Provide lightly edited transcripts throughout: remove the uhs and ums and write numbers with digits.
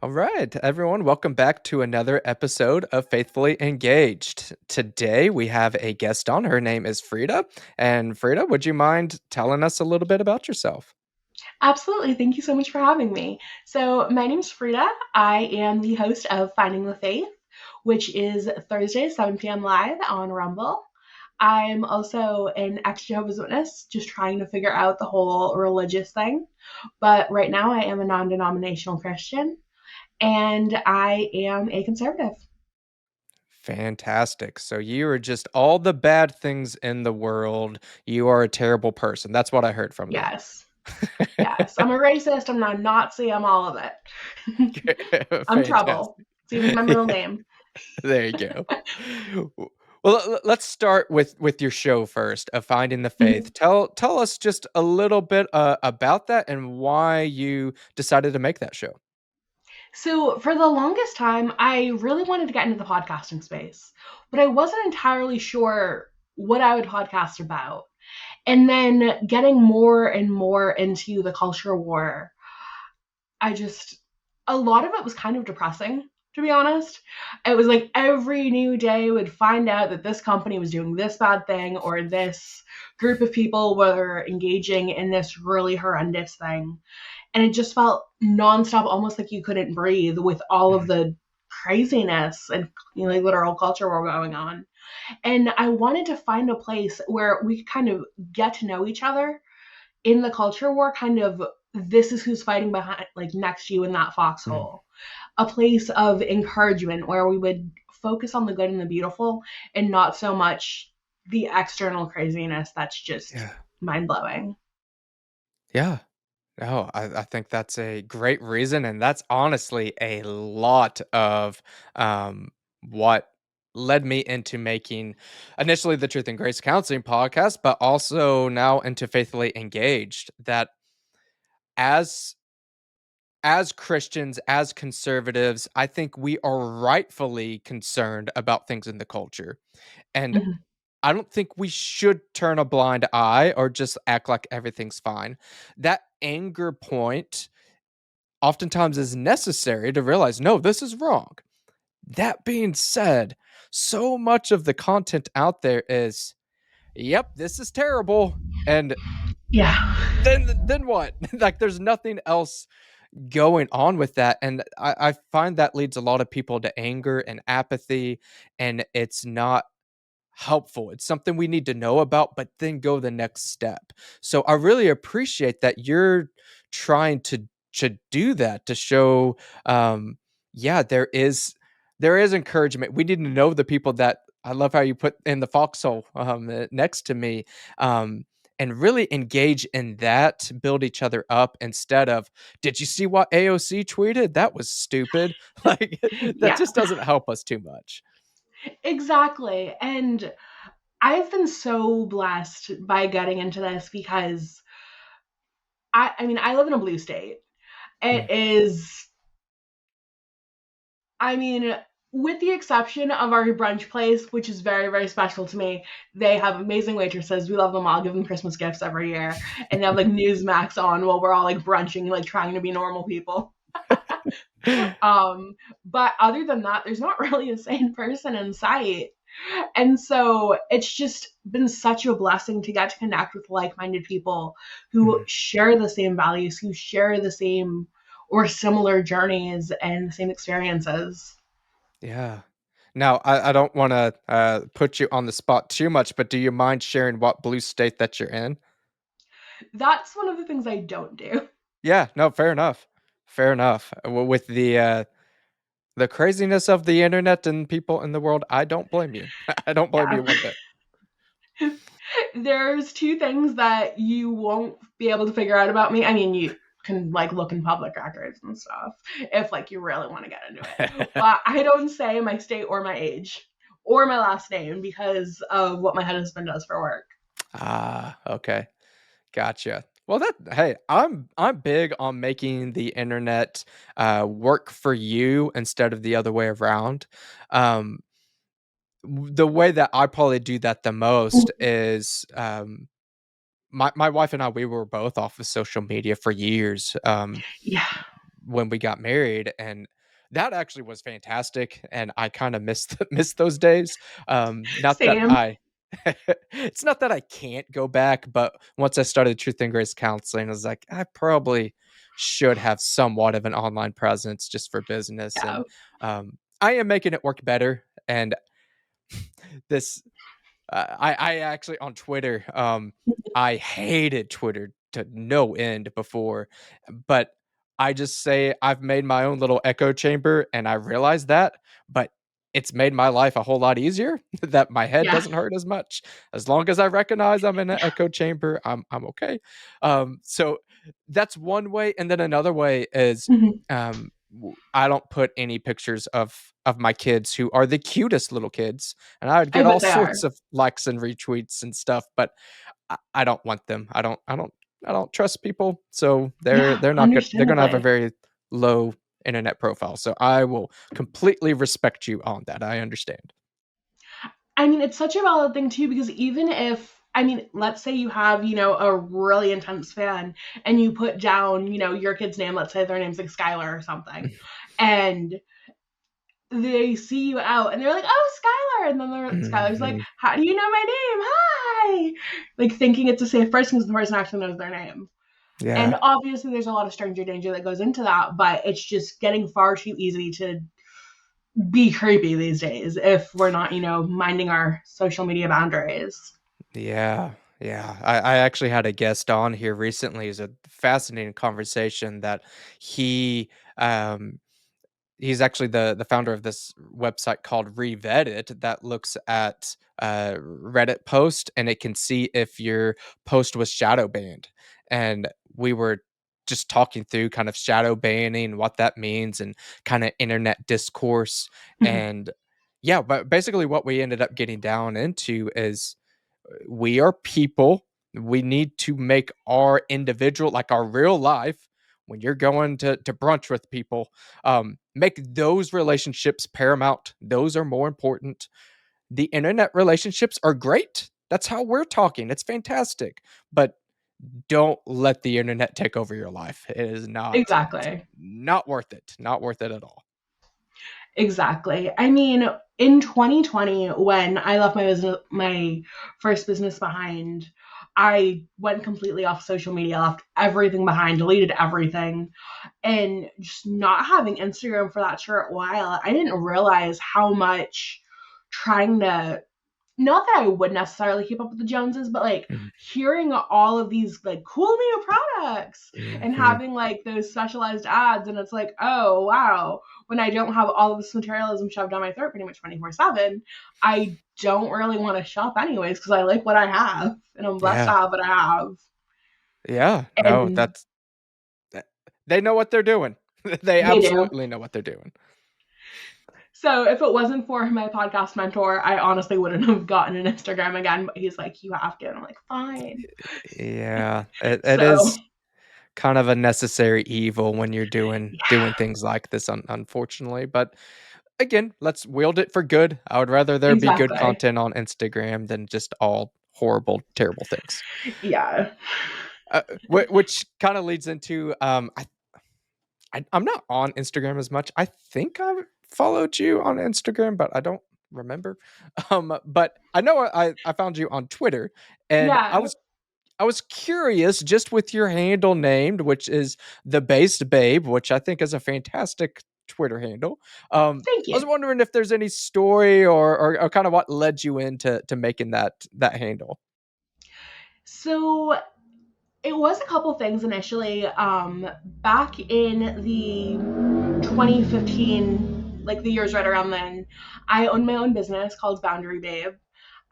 All right, everyone, welcome back to another episode of Faithfully Engaged. Today we have a guest on. Her name is Frida. And Frida, would you mind telling us a little bit about yourself? Absolutely. Thank you so much for having me. So, my name's Frida. I am the host of Finding the Faith, which is Thursday, 7 p.m. live on Rumble. I'm also an ex-Jehovah's Witness, just trying to figure out the whole religious thing. But right now, I am a non-denominational Christian, and I am a conservative. Fantastic. So you are just all the bad things in the world. You are a terrible person. That's what I heard from that. Yes, yes. I'm a racist. I'm not a Nazi. I'm all of it. I'm trouble. Fantastic. It's even my middle Yeah, name. there you go. Well, let's start with your show first, of Finding the Mhm. Faith. Tell us just a little bit about that and why you decided to make that show. So, for the longest time, I really wanted to get into the podcasting space, but I wasn't entirely sure what I would podcast about. And then getting more and more into the culture war, I just, a lot of it was kind of depressing, to be honest. It was like every new day would find out that this company was doing this bad thing or this group of people were engaging in this really horrendous thing, and it just felt nonstop, almost like you couldn't breathe with all of Mhm. the craziness and like literal culture war going on. And I wanted to find a place where we could kind of get to know each other in the culture war, kind of this is who's fighting behind, like next to you in that Mhm. foxhole. A place of encouragement where we would focus on the good and the beautiful and not so much the external craziness that's just Yeah. mind blowing. Yeah. No, I think that's a great reason, and that's honestly a lot of what led me into making initially the Truth and Grace Counseling podcast, but also now into Faithfully Engaged. That as as Christians, as conservatives, I think we are rightfully concerned about things in the culture. And Mhm. I don't think we should turn a blind eye or just act like everything's fine. That anger point oftentimes is necessary to realize, no, this is wrong. That being said, so much of the content out there is, yep, this is terrible. And Yeah. then what? Like there's nothing else going on with that. And I find that leads a lot of people to anger and apathy, and it's not helpful. It's something we need to know about, but then go the next step. So I really appreciate that you're trying to do that, to show yeah, there is encouragement. We need to know the people that I love how you put in the foxhole next to me. And really engage in that, build each other up instead of, did you see what AOC tweeted? That was stupid. Like that Yeah. just doesn't help us too much. Exactly. And I've been so blessed by getting into this because I mean, I live in a blue state. It Mm. is, I mean, with the exception of our brunch place, which is very, very special to me, they have amazing waitresses. We love them all, give them Christmas gifts every year. And they have like Newsmax on while we're all like brunching, like trying to be normal people. Um, but other than that, there's not really a sane person in sight. And so it's just been such a blessing to get to connect with like minded people who Mhm. share the same values, who share the same or similar journeys and the same experiences. Yeah. Now, I don't wanna, put you on the spot too much, but do you mind sharing what blue state that you're in? That's one of the things I don't do. Yeah, no, fair enough. Fair enough. With the craziness of the internet and people in the world, I don't blame you. I don't blame Yeah. you one bit. There's two things that you won't be able to figure out about me. I mean, you can like look in public records and stuff if like you really want to get into it. But I don't say my state or my age or my last name because of what my husband does for work. Ah, okay. Gotcha. Well, that hey, I'm big on making the internet, work for you instead of the other way around. Um, the way that I probably do that the most is, my wife and I, we were both off of social media for years. Yeah. when we got married, and that actually was fantastic, and I kinda miss those days. Not that Same. I it's not that I can't go back, but once I started Truth and Grace Counseling, I was like, "I probably should have somewhat of an online presence just for business," Yeah. and, I am making it work better, and this I actually on Twitter, I hated Twitter to no end before, but I just say I've made my own little echo chamber, and I realized that, but it's made my life a whole lot easier that my head Yeah. doesn't hurt as much. As long as I recognize I'm in an echo chamber, I'm okay. So that's one way, and then another way is, Mhm. I don't put any pictures of my kids who are the cutest little kids, and I would I get all bet they are. sorts of likes and retweets and stuff, but I don't want them. I don't trust people, so Yeah, they're gonna have a understandably. very low internet profile, so I will completely respect you on that, I understand. I mean, it's such a valid thing too, because even if, I mean, let's say you have, a really intense fan and you put down, your kid's name, let's say their name's like Skylar or something, and they see you out and they're like, oh, Skylar. And then Skylar's like, Mhm. how do you know my name? Hi. Like thinking it's a safe person because the person actually knows their name. And Yeah. obviously, there's a lot of stranger danger that goes into that, but it's just getting far too easy to be creepy these days if we're not, minding our social media boundaries. Yeah, yeah. I actually had a guest on here recently. It's a fascinating conversation that he, um he's actually the founder of this website called Revetted that looks at Reddit post, and it can see if your post was shadow banned. And we were just talking through kind of shadow banning, what that means, and kind of internet discourse. And yeah, but basically, what we ended up getting down into is we are people. We need to make our individual, like our real life, when you're going to brunch with people, make those relationships paramount. Those are more important. The internet relationships are great. That's how we're talking. It's fantastic. But don't let the internet take over your life. It is Exactly. not worth it. Not worth it at all. Exactly. I mean, in 2020, when I left my first business behind, I went completely off social media, left everything behind, deleted everything, and just not having Instagram for that short while, I didn't realize how much trying to, not that I would necessarily keep up with the Joneses, but like Mhm. hearing all of these like cool new products and Mhm. having like those specialized ads, and it's like, oh wow, when I don't have all of this materialism shoved down my throat pretty much 24/7, I don't really want to shop anyways because I like what I have and I'm blessed to Yeah. have what I have. Yeah. No, And th- they know what they're doing. They they do. absolutely know what they're doing. So if it wasn't for my podcast mentor, I honestly wouldn't have gotten an Instagram again. But he's like, you have to. And I'm like, fine. Yeah, it So is kind of a necessary evil when you're doing yeah, things like this, unfortunately. But again, let's wield it for good. I would rather there be good exactly. content on Instagram than just all horrible, terrible things. Yeah. Which kind of leads into I'm not on Instagram as much. I think I followed you on Instagram, but I don't remember. But I know I found you on Twitter, and Yeah. I was curious just with your handle named, which is the based babe, which I think is a fantastic Twitter handle. Thank I was you. wondering if there's any story or kind of what led you into to making that handle. So it was a couple things initially. Back in the 2015, like the years right around then, I owned my own business called Boundary Babe.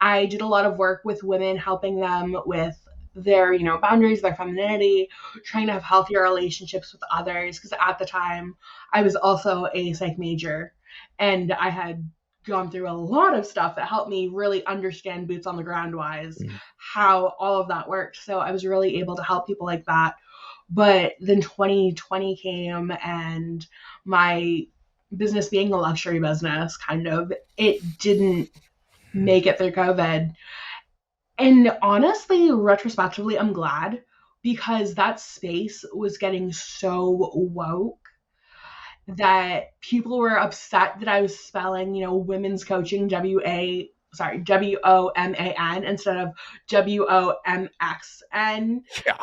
I did a lot of work with women, helping them with their, boundaries, their femininity, trying to have healthier relationships with others. Because at the time, I was also a psych major, and I had gone through a lot of stuff that helped me really understand boots on the ground wise Mm, how all of that worked. So I was really able to help people like that. But then 2020 came, and my business being a luxury business, kind of, it didn't make it through COVID. And honestly, retrospectively, I'm glad because that space was getting so woke. that people were upset that I was spelling, women's coaching WOMAN instead of WOMXN.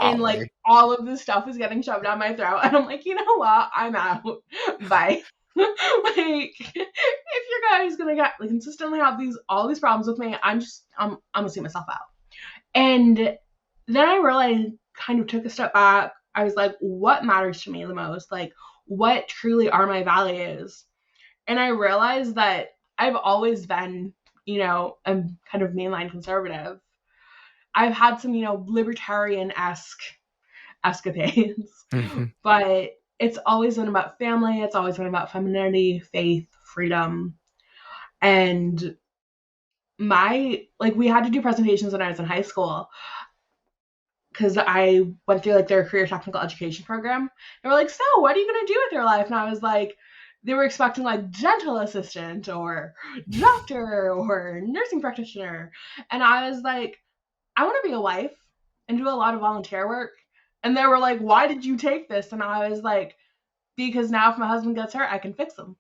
And like Golly. all of this stuff was getting shoved down my throat. And I'm like, you know what? I'm out. Bye. Like, if your guy is gonna get like consistently have all these problems with me, I'm gonna see myself out. And then I realized, kind of took a step back. I was like, what matters to me the most? Like, what truly are my values? And I realized that I've always been, a kind of mainline conservative. I've had some, libertarian esque escapades, Mhm. but it's always been about family. It's always been about femininity, faith, freedom. And we had to do presentations when I was in high school because I went through like their career technical education program. They were like, "So, what are you gonna do with your life?" And I was like, they were expecting like dental assistant or doctor or nursing practitioner, and I was like, I want to be a wife and do a lot of volunteer work. And they were like, "Why did you take this?" And I was like, "Because now if my husband gets hurt, I can fix him."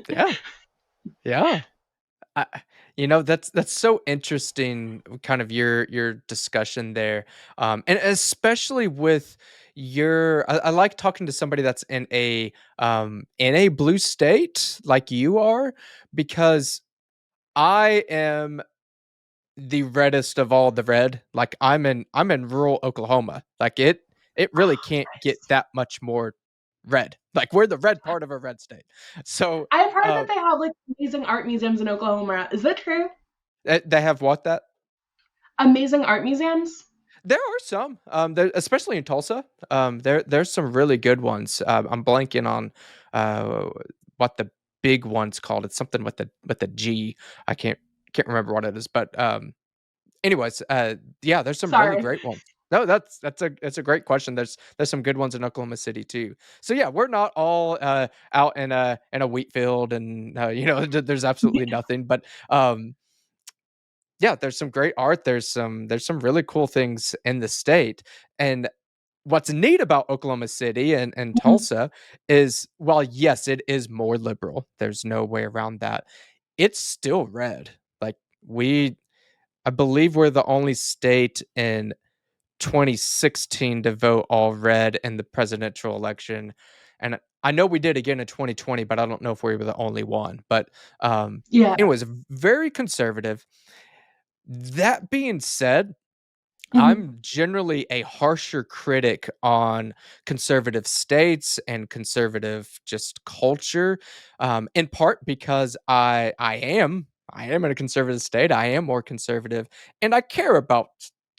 Yeah. Yeah. I, that's so interesting, kind of your discussion there, and especially with I like talking to somebody that's in a blue state like you are, because I am the reddest of all the red. Like I'm in rural Oklahoma. Like it really can't get Nice. that much more red. Like we're the red part of a red state. So I've heard that uh, they have like amazing art museums in Oklahoma. Is that true? they have what that. Amazing art museums? There are some, there, especially in Tulsa. There's some really good ones. I'm blanking on uh, what the big one's called. It's something with the G. I can't remember what it is. But anyways, yeah, there's some really Sorry. great ones. No, that's a great question. There's some good ones in Oklahoma City too. So yeah, we're not all out in a wheat field, and there's absolutely nothing. But yeah, there's some great art. There's some really cool things in the state. And what's neat about Oklahoma City and Mhm. Tulsa is, while yes, it is more liberal, there's no way around that. It's still red. Like we I believe we're the only state in 2016 to vote all red in the presidential election. And I know we did again in 2020, but I don't know if we were the only one. But Yeah. anyways, very conservative. That being said, Mhm. I'm generally a harsher critic on conservative states and conservative just culture, in part because I am in a conservative state. I am more conservative, and I care about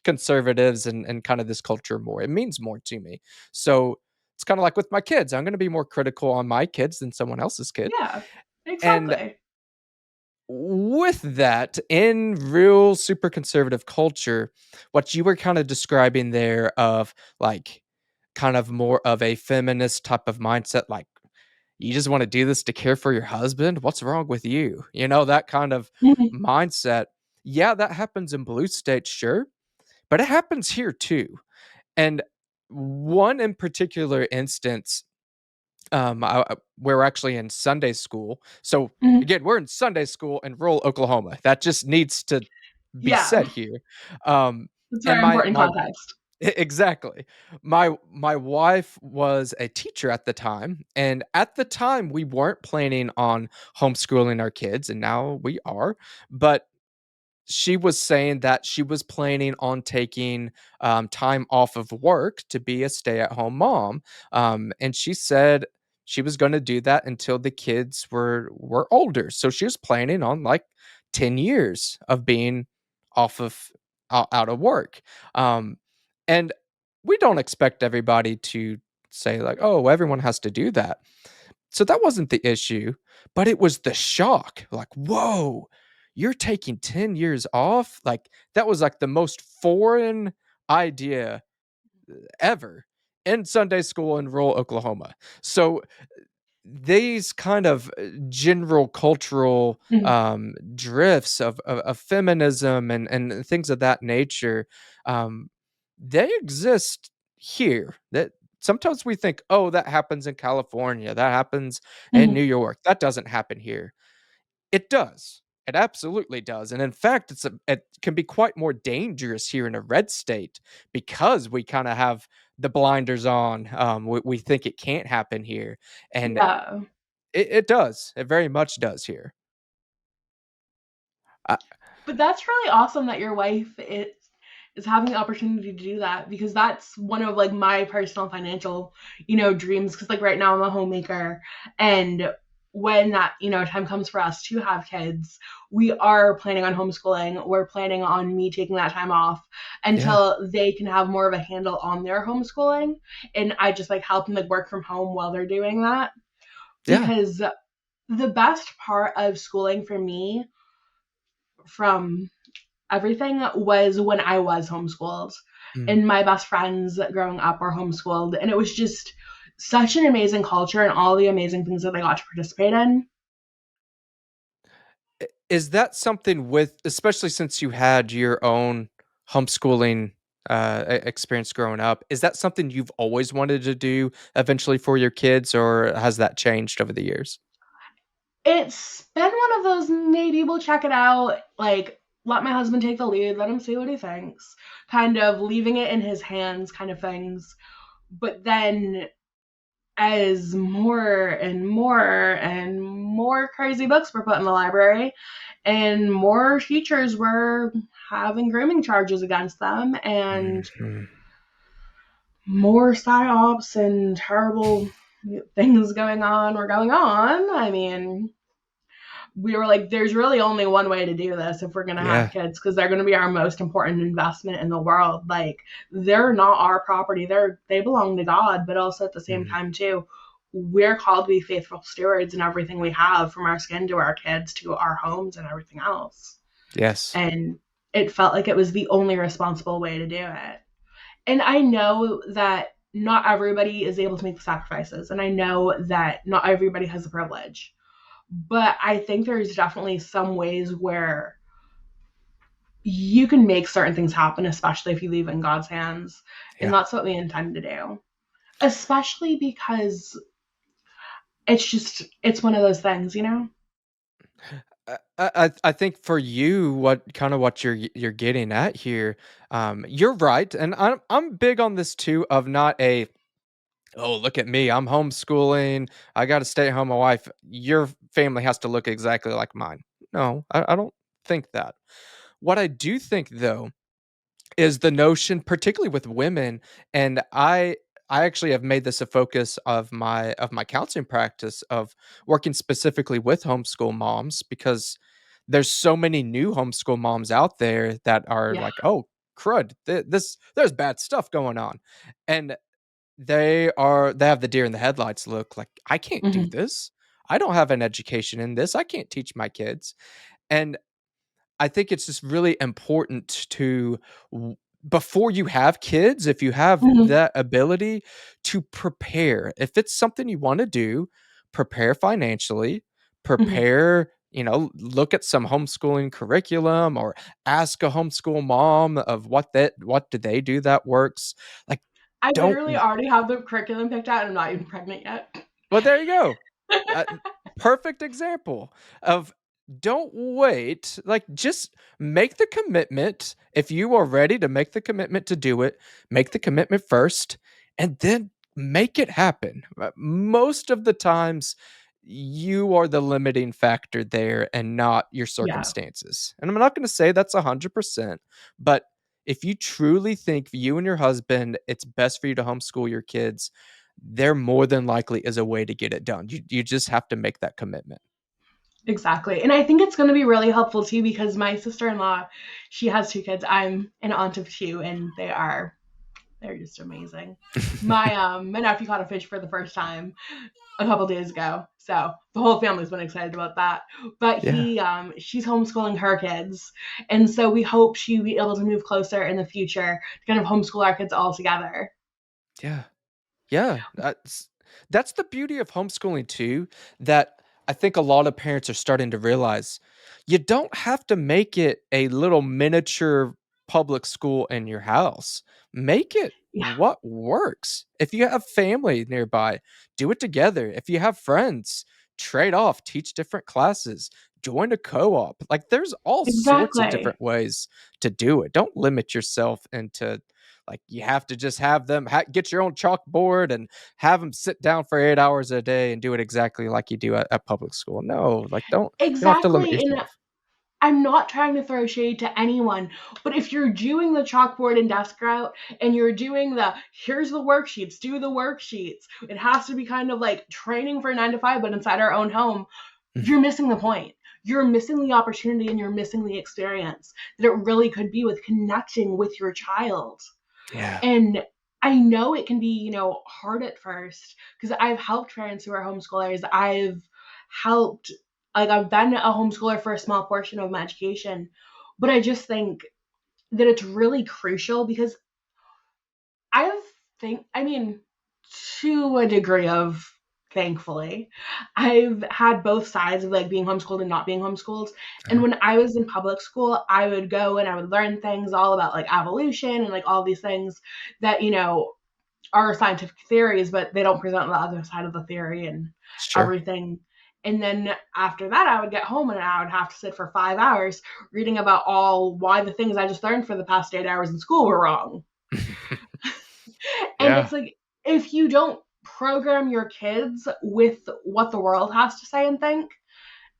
conservatives and kind of this culture more. It means more to me. So it's kind of like with my kids. I'm going to be more critical on my kids than someone else's kid, Yeah. and Exactly. with that, in real super conservative culture, what you were kind of describing there of like kind of more of a feminist type of mindset, like you just want to do this to care for your husband. What's wrong with you? That kind of Mhm. mindset. Yeah, that happens in blue states, sure, but it happens here too. And one in particular instance, we're actually in Sunday school. So Mhm. again, we're in Sunday school in rural Oklahoma. That just needs to be Yeah. said here. Um, It's and very important my context. exactly. My wife was a teacher at the time, and at the time we weren't planning on homeschooling our kids, and now we are. But she was saying that she was planning on taking time off of work to be a stay-at-home mom, and she said she was going to do that until the kids were older. So she was planning on like 10 years of being off of out of work, um, and we don't expect everybody to say like, oh, everyone has to do that. So that wasn't the issue, but it was the shock. Like, whoa, you're taking 10 years off? Like, that was like the most foreign idea ever in Sunday school in rural Oklahoma. So these kind of general cultural Mhm. drifts of feminism and things of that nature, um, they exist here. That sometimes we think, "Oh, that happens in California, that happens in Mhm. New York, that doesn't happen here." It does. It absolutely does, and in fact, it can be quite more dangerous here in a red state because we kinda have the blinders on, we think it can't happen here, and Yeah. it does. It very much does here. I But that's really awesome that your wife is having the opportunity to do that, because that's one of like my personal financial, dreams, because like right now I'm a homemaker, and when that, time comes for us to have kids, we are planning on homeschooling. We're planning on me taking that time off Yeah, until they can have more of a handle on their homeschooling, and I just like help them like work from home while they're doing that, yeah, because the best part of schooling for me from everything was when I was homeschooled. mm. And my best friends growing up were homeschooled. And it was just such an amazing culture and all the amazing things that they got to participate in. Is that something with especially since you had your own homeschooling, experience growing up, is that something you've always wanted to do eventually for your kids, or has that changed over the years? It's been one of those maybe we'll check it out, like let my husband take the lead, let him see what he thinks, kind of leaving it in his hands kind of things. But then as more and more and more crazy books were put in the library, and more teachers were having grooming charges against them, and Mhm. more psyops and terrible things going on. I mean, we were like, there's really only one way to do this if we're going to have Yeah. kids, because they're going to be our most important investment in the world. Like, they're not our property. They belong to God, but also at the same Mhm. time too, we're called to be faithful stewards in everything we have, from our skin to our kids to our homes and everything else. Yes. And it felt like it was the only responsible way to do it. And I know that not everybody is able to make the sacrifices, and I know that not everybody has the privilege, but I think there's definitely some ways where you can make certain things happen, especially if you leave in God's hands. And Yeah. that's what we intend to do. Especially because it's one of those things. I think for you, what you're getting at here, you're right, and I'm big on this too of not a, "Oh, look at me, I'm homeschooling, I gotta stay at home, my wife, your family has to look exactly like mine." No, I don't think that. What I do think, though, is the notion, particularly with women, and I actually have made this a focus of my counseling practice of working specifically with homeschool moms because there's so many new homeschool moms out there that are Yeah. like, "Oh, crud, this there's bad stuff going on," and they have the deer in the headlights look like, "I can't do Hmm. this. I don't have an education in this. I can't teach my kids." And I think it's just really important to w before you have kids, if you have Hmm. that ability to prepare. If it's something you wanna do, prepare financially, Hmm. prepare, look at some homeschooling curriculum or ask a homeschool mom of what do they do that works. Like, I don't literally already have the curriculum picked out, and I'm not even pregnant yet. well, there you go. Uh, Perfect example of don't wait. Like, just make the commitment. If you are ready to make the commitment to do it, make the commitment first and then make it happen. Most of the times, you are the limiting factor there and not your Yeah, circumstances. And I'm not going to say that's 100%, but if you truly think you and your husband, it's best for you to homeschool your kids, there more than likely is a way to get it done. You just have to make that commitment. exactly. And I think it's going to be really helpful too, because my sister-in-law, she has two kids. I'm an aunt of two, and they're just amazing. My nephew caught a fish for the first time a couple days ago, so the whole family's been excited about that. But Yeah, she's homeschooling her kids, and so we hope she'll be able to move closer in the future to kind of homeschool our kids all together. yeah, yeah, that's the beauty of homeschooling too, that I think a lot of parents are starting to realize. You don't have to make it a little miniature public school in your house. Make it Yeah, what works. If you have family nearby, do it together. If you have friends, trade off, teach different classes, join a co-op. Like there's all sorts of exactly. different ways to do it. Don't limit yourself into like you have to just have them get your own chalkboard and have them sit down for 8 hours a day and do it exactly like you do at public school. No, like you don't have to limit Exactly. And yourself. I'm not trying to throw shade to anyone, but if you're doing the chalkboard and desk route and you're doing the here's the worksheets, do the worksheets, it has to be kind of like training for 9 to 5, but inside our own home, you're missing the point. You're missing the opportunity and you're missing the experience that it really could be with connecting with your child. Yeah. And I know it can be, hard at first because I've helped parents who are homeschoolers. Helped, I've been a homeschooler for a small portion of my education, but I just think that it's really crucial because I mean, to a degree of thankfully, I've had both sides of like being homeschooled and not being homeschooled. And Uh-huh. when I was in public school, I would go and I would learn things all about like evolution and like all these things that, are scientific theories, but they don't present the other side of the theory and Sure. everything. And then after that, I would get home and I would have to sit for 5 hours reading about all why the things I just learned for the past 8 hours in school were wrong. And Yeah. it's like, if you don't program your kids with what the world has to say and think,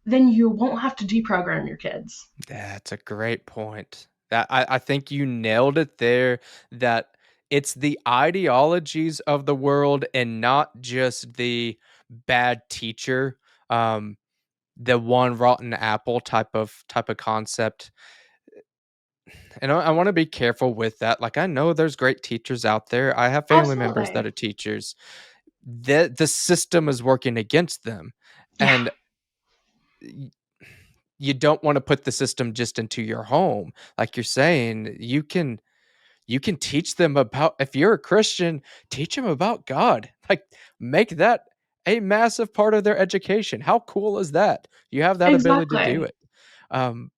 then you won't have to deprogram your kids. That's a great point. That I think you nailed it there, that it's the ideologies of the world and not just the bad teacher, um, the one rotten apple type of concept. And I wanna be careful with that. Like, I know there's great teachers out there. I have family members that Absolutely. are teachers. The system is working against them, Yeah, and y you don't wanna put the system just into your home. Like you're saying, you can teach them about if you're a Christian, teach them about God. Like, make that a massive part of their education. How cool is that? You have that ability to do exactly. it. Um,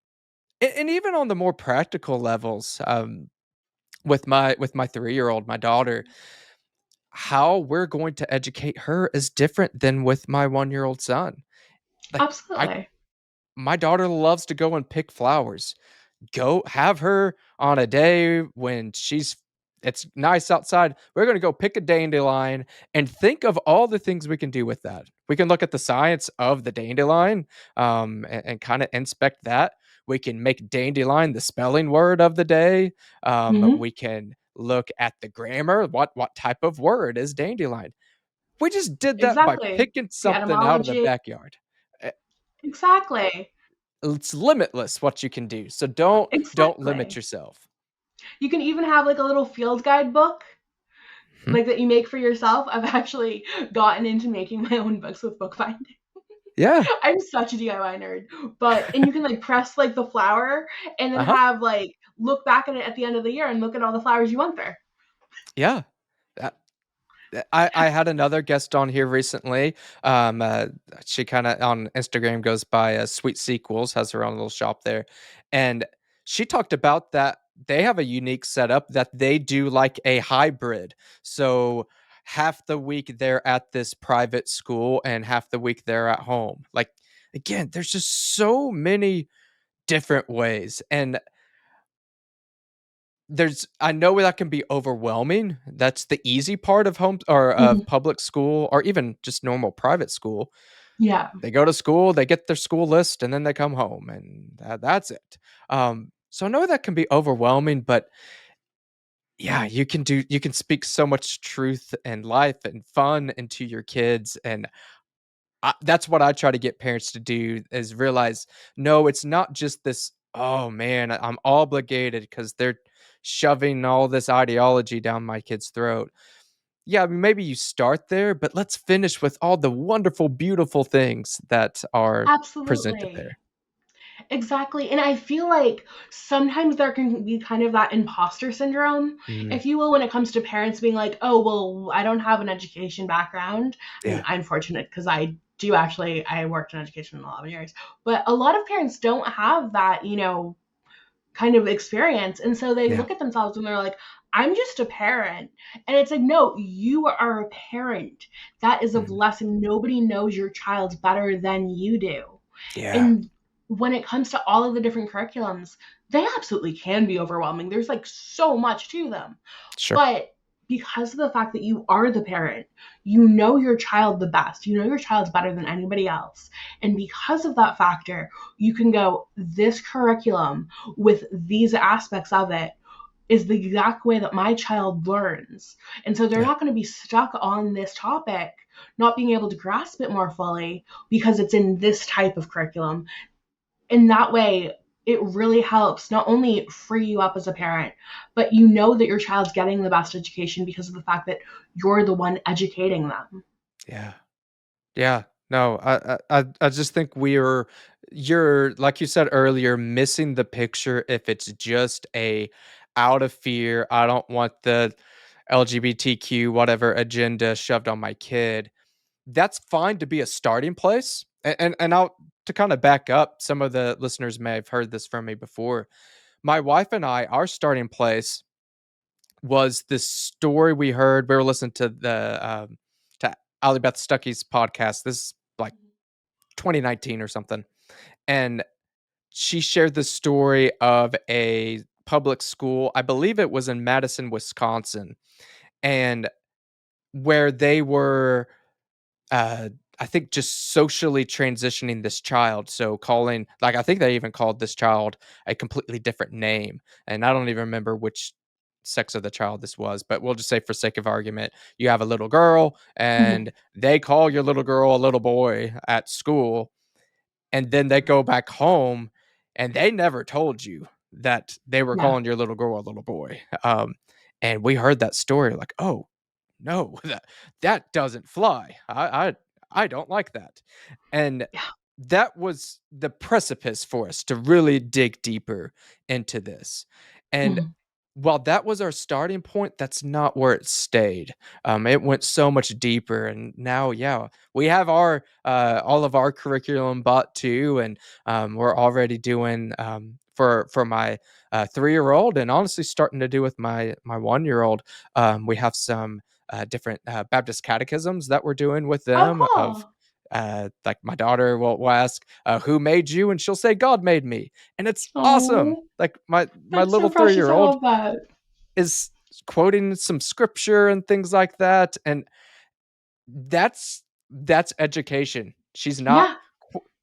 and even on the more practical levels, with my 3-year-old, my daughter, how we're going to educate her is different than with my 1-year-old son. Like, I Absolutely. my daughter loves to go and pick flowers. Go have her on a day when it's nice outside. We're gonna go pick a dandelion and think of all the things we can do with that. We can look at the science of the dandelion, and kinda inspect that. We can make dandelion the spelling word of the day. Hmm. We can look at the grammar. What type of word is dandelion? We just did that by Exactly. picking The something out of the etymology. backyard. Eh, Exactly. it's limitless what you can do, so don't limit Exactly. yourself. You can even have like a little field guide book Mhm. like that you make for yourself. I've actually gotten into making my own books with bookbinding. Yeah. I'm such a DIY nerd. And you can like press like the flower and then Uh-huh. have like look back at it at the end of the year and look at all the flowers you went through. Yeah. That I had another guest on here recently. She kinda on Instagram goes by, Sweet Sequels, has her own little shop there, and she talked about that they have a unique setup that they do like a hybrid. So, half the week they're at this private school and half the week they're at home. Like, again, there's just so many different ways, and I know that can be overwhelming. That's the easy part of home or of Mhm. public school or even just normal private school. Yeah, They go to school, they get their school list, and then they come home, and that's it. So I know that can be overwhelming, but yeah, you can speak so much truth and life and fun into your kids, and that's what I try to get parents to do is realize, no, it's not just this, "Oh, man, I'm obligated because 'cause they're shoving all this ideology down my kid's throat." Yeah, I mean, maybe you start there, but let's finish with all the wonderful, beautiful things that are presented absolutely. there. Exactly. And I feel like sometimes there can be kind of that imposter syndrome, Mm, if you will, when it comes to parents being like, oh, well, I don't have an education background. I mean, yeah. I'm fortunate because I worked in education in 11 years, but a lot of parents don't have that, kind of experience. And so they Yeah. look at themselves and they're like, I'm just a parent. And it's like, no, you are a parent. That is a Mhm. blessing. Nobody knows your child better than you do. Yeah. And when it comes to all of the different curriculums, they absolutely can be overwhelming. There's like so much to them. Sure. But because of the fact that you are the parent, you know your child the best. You know your child's better than anybody else. And because of that factor, you can go, this curriculum with these aspects of it is the exact way that my child learns. And so they're Yeah. not going to be stuck on this topic, not being able to grasp it more fully because it's in this type of curriculum. In that way, it really helps not only free you up as a parent, but you know that your child's getting the best education because of the fact that you're the one educating them. Yeah. Yeah. No, I just think you're like you said earlier, missing the picture if it's just a out of fear, I don't want the LGBTQ whatever agenda shoved on my kid. That's fine to be a starting place. And I'll to kind of back up, some of the listeners may have heard this from me before. My wife and I, our starting place was this story we heard. We were listening to Ali Beth Stuckey's podcast. This is like 2019 or something. And she shared the story of a public school. I believe it was in Madison, Wisconsin, and where they were uh I think just socially transitioning this child. So calling, like, I think they even called this child a completely different name. And I don't even remember which sex of the child this was, but we'll just say for sake of argument, you have a little girl Mhm. and they call your little girl a little boy at school, and then they go back home and they never told you that they were Yeah, calling your little girl a little boy. And we heard that story like, oh no, that doesn't fly. I don't like that. And yeah, that was the precipice for us to really dig deeper into this. And mhm. while that was our starting point, that's not where it stayed. It went so much deeper, and now, yeah, we have our all of our curriculum bought too, and we're already doing for my 3-year old, and honestly starting to do with my 1-year old. We have some different Baptist catechisms that we're doing with Oh, them. Of cool. like my daughter will ask, "Who made you?" and she'll say, "God made me," and it's awesome. Oh, Like my that's so little precious. 3-year I old love that. is quoting some scripture and things like that, and that's education. Yeah,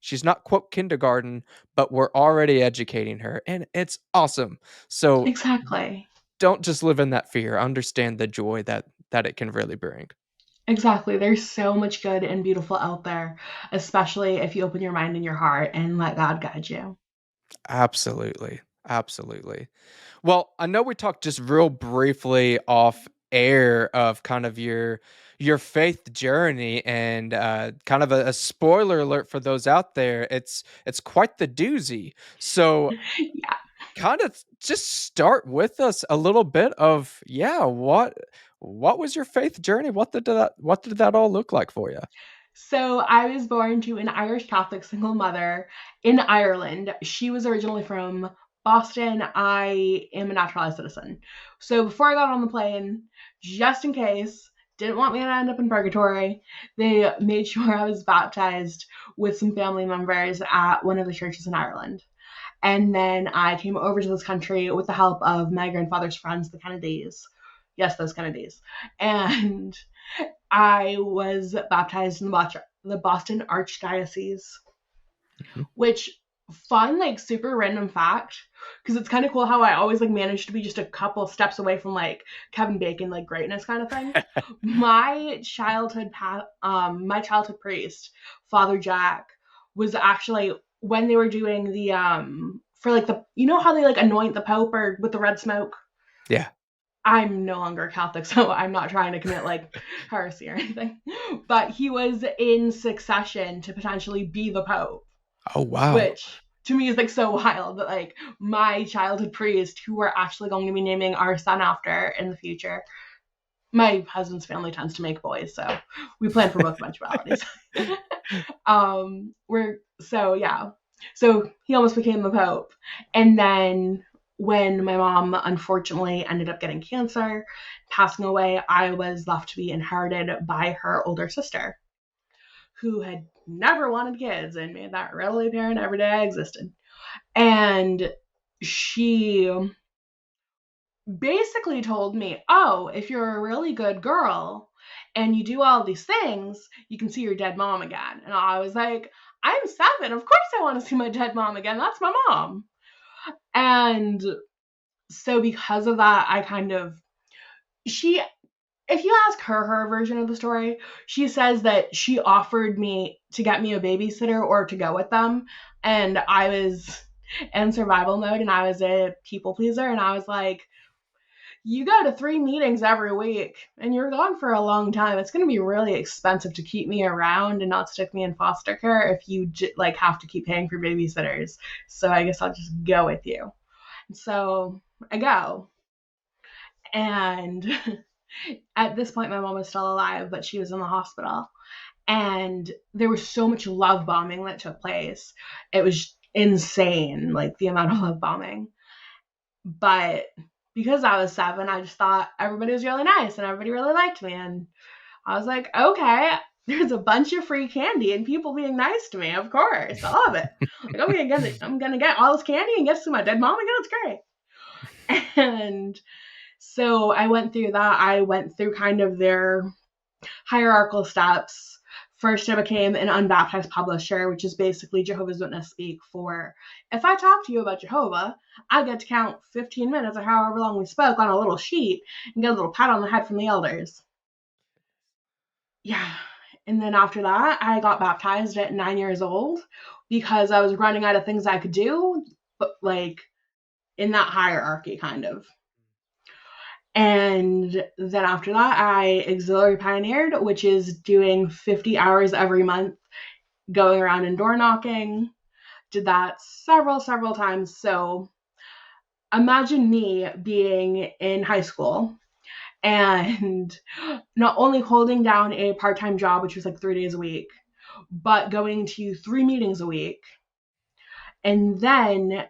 She's not quote kindergarten, but we're already educating her, and it's awesome. So exactly. don't just live in that fear. Understand the joy that it can really bring. Exactly. There's so much good and beautiful out there, especially if you open your mind and your heart and let God guide you. Absolutely. Absolutely. Well, I know we talked just real briefly off air of kind of your faith journey, and kind of a spoiler alert for those out there. It's quite the doozy. So Yeah. kind of just start with us a little bit of, yeah, what was your faith journey? What did that all look like for you? So I was born to an Irish Catholic single mother in Ireland. She was originally from Boston. I am a naturalized citizen. So before I got on the plane, just in case, didn't want me to end up in purgatory, they made sure I was baptized with some family members at one of the churches in Ireland. And then I came over to this country with the help of my grandfather's friends, the Kennedys. Yes, those Kennedys. And I was baptized in the Boston Archdiocese, Mhm. which fun, like super random fact, because it's kind of cool how I always like managed to be just a couple steps away from like Kevin Bacon, like greatness kind of thing. My childhood priest, Father Jack, was actually when they were doing the for like the how they like anoint the Pope or with the red smoke. Yeah. I'm no longer a Catholic, so I'm not trying to commit like heresy or anything. But he was in succession to potentially be the Pope, Oh, wow. which to me is like so wild that like my childhood priest, who we're actually going to be naming our son after in the future. My husband's family tends to make boys, so we plan for both eventualities. We're so yeah. So he almost became the Pope. And then when my mom unfortunately ended up getting cancer, passing away, I was left to be inherited by her older sister, who had never wanted kids and made that readily apparent every day I existed. And she basically told me, oh, if you're a really good girl and you do all these things, you can see your dead mom again. And I was like, I'm 7. Of course I want to see my dead mom again. That's my mom. And so because of that, I kind of, she, if you ask her version of the story, she says that she offered me to get me a babysitter or to go with them. And I was in survival mode and I was a people pleaser. And I was like, you go to 3 meetings every week and you're gone for a long time. It's going to be really expensive to keep me around and not stick me in foster care if you like have to keep paying for babysitters. So I guess I'll just go with you. So I go. And at this point, my mom was still alive, but she was in the hospital. And there was so much love bombing that took place. It was insane, like the amount of love bombing. But because I was 7, I just thought everybody was really nice and everybody really liked me. And I was like, okay, there's a bunch of free candy and people being nice to me. Of course, I love it. Like, I'm gonna get all this candy and get to see my dead mom again. It's great. And so I went through that. I went through kind of their hierarchical steps. First, I became an unbaptized publisher, which is basically Jehovah's Witness speak for, if I talk to you about Jehovah, I get to count 15 minutes or however long we spoke on a little sheet and get a little pat on the head from the elders. Yeah. And then after that, I got baptized at 9 years old because I was running out of things I could do, but like in that hierarchy kind of. And then after that, I auxiliary pioneered, which is doing 50 hours every month, going around and door knocking. Did that several times. So imagine me being in high school and not only holding down a part-time job, which was like 3 days a week, but going to 3 meetings a week. And then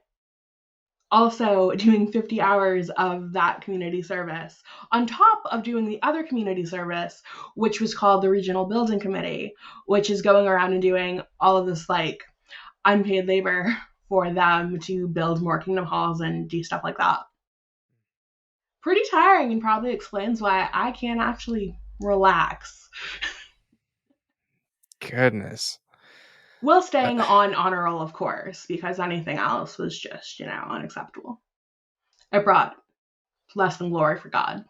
also doing 50 hours of that community service on top of doing the other community service, which was called the Regional Building Committee, which is going around and doing all of this like unpaid labor for them to build more kingdom halls and do stuff like that. Pretty tiring and probably explains why I can't actually relax. Goodness. While staying on honor roll, of course, because anything else was just, unacceptable. It brought less than glory for God.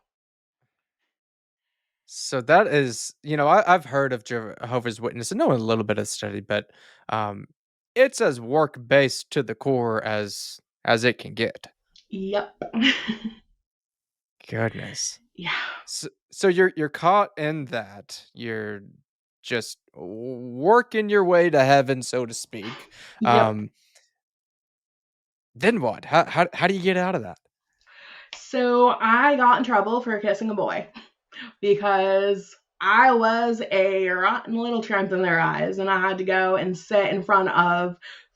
So that is, I've heard of Jehovah's Witness and know a little bit of study, but um, it's as work based to the core as it can get. Yep. Goodness. Yeah. So you're caught in that. You're just working your way to heaven, so to speak. Yep. Then what? How do you get out of that? So I got in trouble for kissing a boy because I was a rotten little tramp in their eyes, and I had to go and sit in front of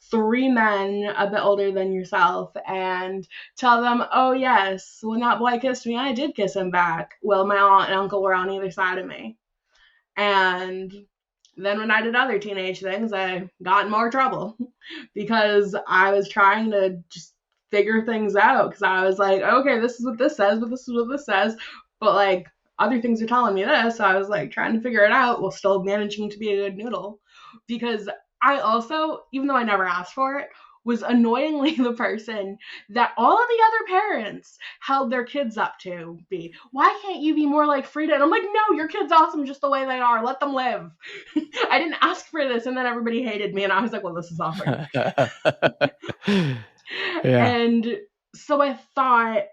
3 men a bit older than yourself and tell them, oh yes, when that boy kissed me, I did kiss him back. Well, my aunt and uncle were on either side of me. And then when I did other teenage things, I got in more trouble because I was trying to just figure things out because I was like, okay, this is what this says, but this is what this says. But like other things are telling me this. So I was like trying to figure it out while still managing to be a good noodle. Because I also, even though I never asked for it, was annoyingly the person that all of the other parents held their kids up to be. Why can't you be more like Frida? And I'm like, no, your kid's awesome just the way they are. Let them live. I didn't ask for this. And then everybody hated me. And I was like, well, this is awkward. Yeah. And so I thought,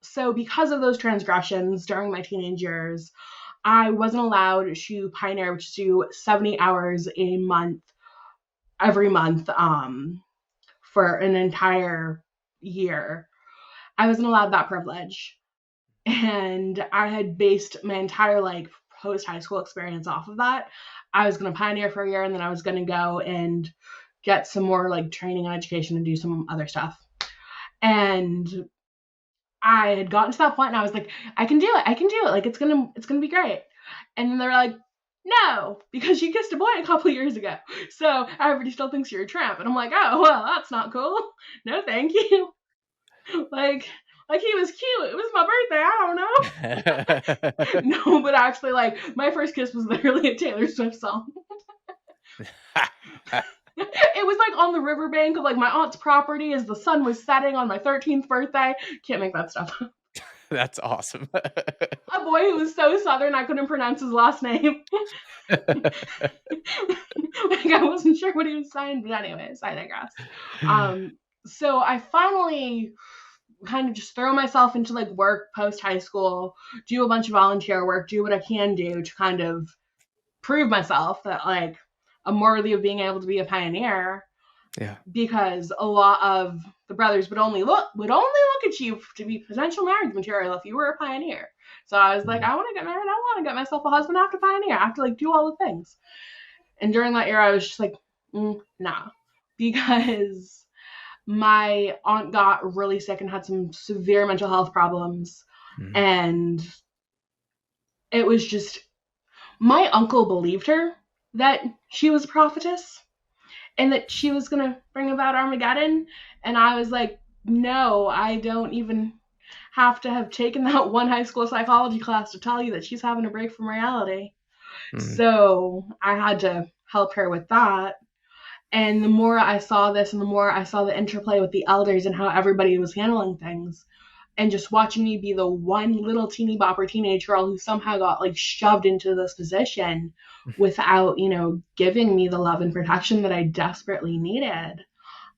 so because of those transgressions during my teenage years, I wasn't allowed to pioneer, which is do 70 hours a month, every month, for an entire year. I wasn't allowed that privilege. And I had based my entire like post high school experience off of that. I was going to pioneer for a year and then I was going to go and get some more like training and education and do some other stuff. And I had gotten to that point and I was like, I can do it. I can do it. Like, it's gonna be great. And then they're like, no, because you kissed a boy a couple of years ago. So everybody still thinks you're a tramp. And I'm like, oh, well, that's not cool. No, thank you. like, like he was cute. It was my birthday. I don't know. No, but actually, like, my first kiss was literally a Taylor Swift song. It was like on the riverbank of like my aunt's property as the sun was setting on my 13th birthday. Can't make that stuff up. That's awesome. A boy who was so southern I couldn't pronounce his last name. Like, I wasn't sure what he was saying, but anyways, I digress. So I finally kind of just throw myself into like work post high school, do a bunch of volunteer work, do what I can do to kind of prove myself that like I'm worthy of being able to be a pioneer. Yeah. Because a lot of the brothers would only look at you to be potential marriage material if you were a pioneer. So I was like, I want to get married. I want to get myself a husband. I have to pioneer. I have to like do all the things. And during that era, I was just like, nah, because my aunt got really sick and had some severe mental health problems. And it was just, my uncle believed her that she was a prophetess and that she was going to bring about Armageddon. And I was like, no, I don't even have to have taken that one high school psychology class to tell you that she's having a break from reality. So I had to help her with that. And the more I saw this and the more I saw the interplay with the elders and how everybody was handling things, and just watching me be the one little teeny bopper teenage girl who somehow got like shoved into this position without, giving me the love and protection that I desperately needed,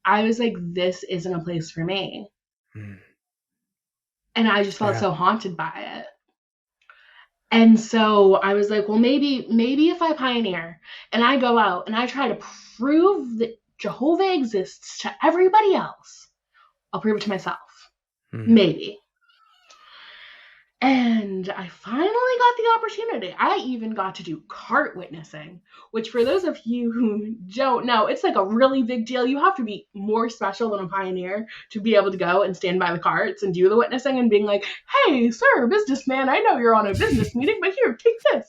I was like, this isn't a place for me. And I just felt so haunted by it. And so I was like, well, maybe if I pioneer and I go out and I try to prove that Jehovah exists to everybody else, I'll prove it to myself. Maybe. And I finally got the opportunity. I even got to do cart witnessing, which for those of you who don't know, it's like a really big deal. You have to be more special than a pioneer to be able to go and stand by the carts and do the witnessing and being like, hey, sir, businessman, I know you're on a business meeting, but here, take this.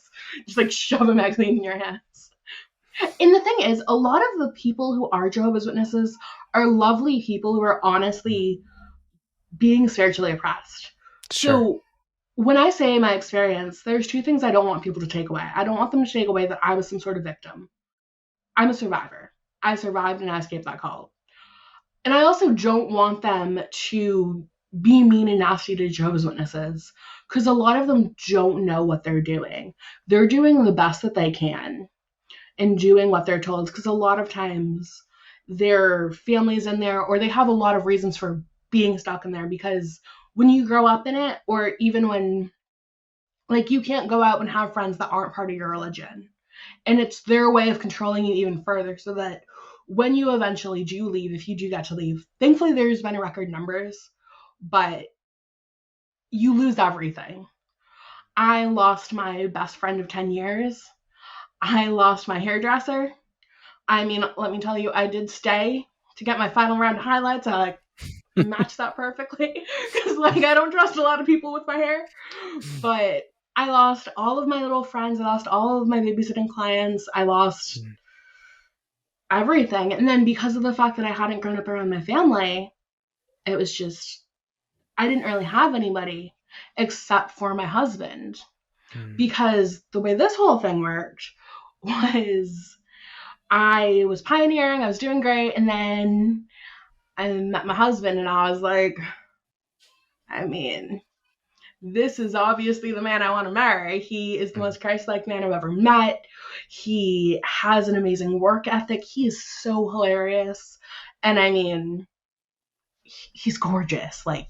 Just like shove a magazine in your hands. And the thing is, a lot of the people who are Jehovah's Witnesses are lovely people who are honestly being spiritually oppressed. Sure. So when I say my experience, there's two things I don't want people to take away. I don't want them to take away that I was some sort of victim. I'm a survivor. I survived and I escaped that cult. And I also don't want them to be mean and nasty to Jehovah's Witnesses, because a lot of them don't know what they're doing. They're doing the best that they can and doing what they're told, because a lot of times their family's in there or they have a lot of reasons for being stuck in there, because when you grow up in it, or even when, like, you can't go out and have friends that aren't part of your religion. And it's their way of controlling you even further, so that when you eventually do leave, if you do get to leave, thankfully there's been record numbers, but you lose everything. I lost my best friend of 10 years. I lost my hairdresser. I mean, let me tell you, I did stay to get my final round of highlights. I like match that perfectly, because like I don't trust a lot of people with my hair. But I lost all of my little friends. I lost all of my babysitting clients. I lost everything. And then because of the fact that I hadn't grown up around my family, it was just, I didn't really have anybody except for my husband. Because the way this whole thing worked was, I was pioneering, I was doing great, and then I met my husband and I was like, I mean, this is obviously the man I want to marry. He is the most Christ-like man I've ever met. He has an amazing work ethic. He is so hilarious. And I mean, he's gorgeous. Like,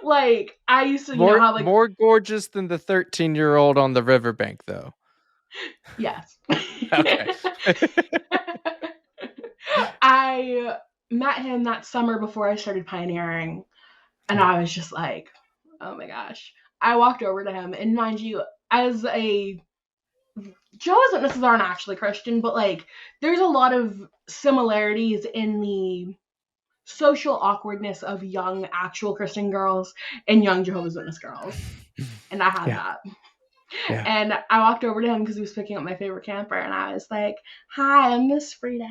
like I used to know how like more gorgeous than the 13-year-old on the riverbank, though. Yes. Okay. I met him that summer before I started pioneering, and I was just like, oh my gosh. I walked over to him, and mind you, as a Jehovah's Witnesses aren't actually Christian, but like there's a lot of similarities in the social awkwardness of young actual Christian girls and young Jehovah's Witness girls. And I had Yeah. that. Yeah. And I walked over to him because he was picking up my favorite camper, and I was like, "Hi, I'm Miss Frida."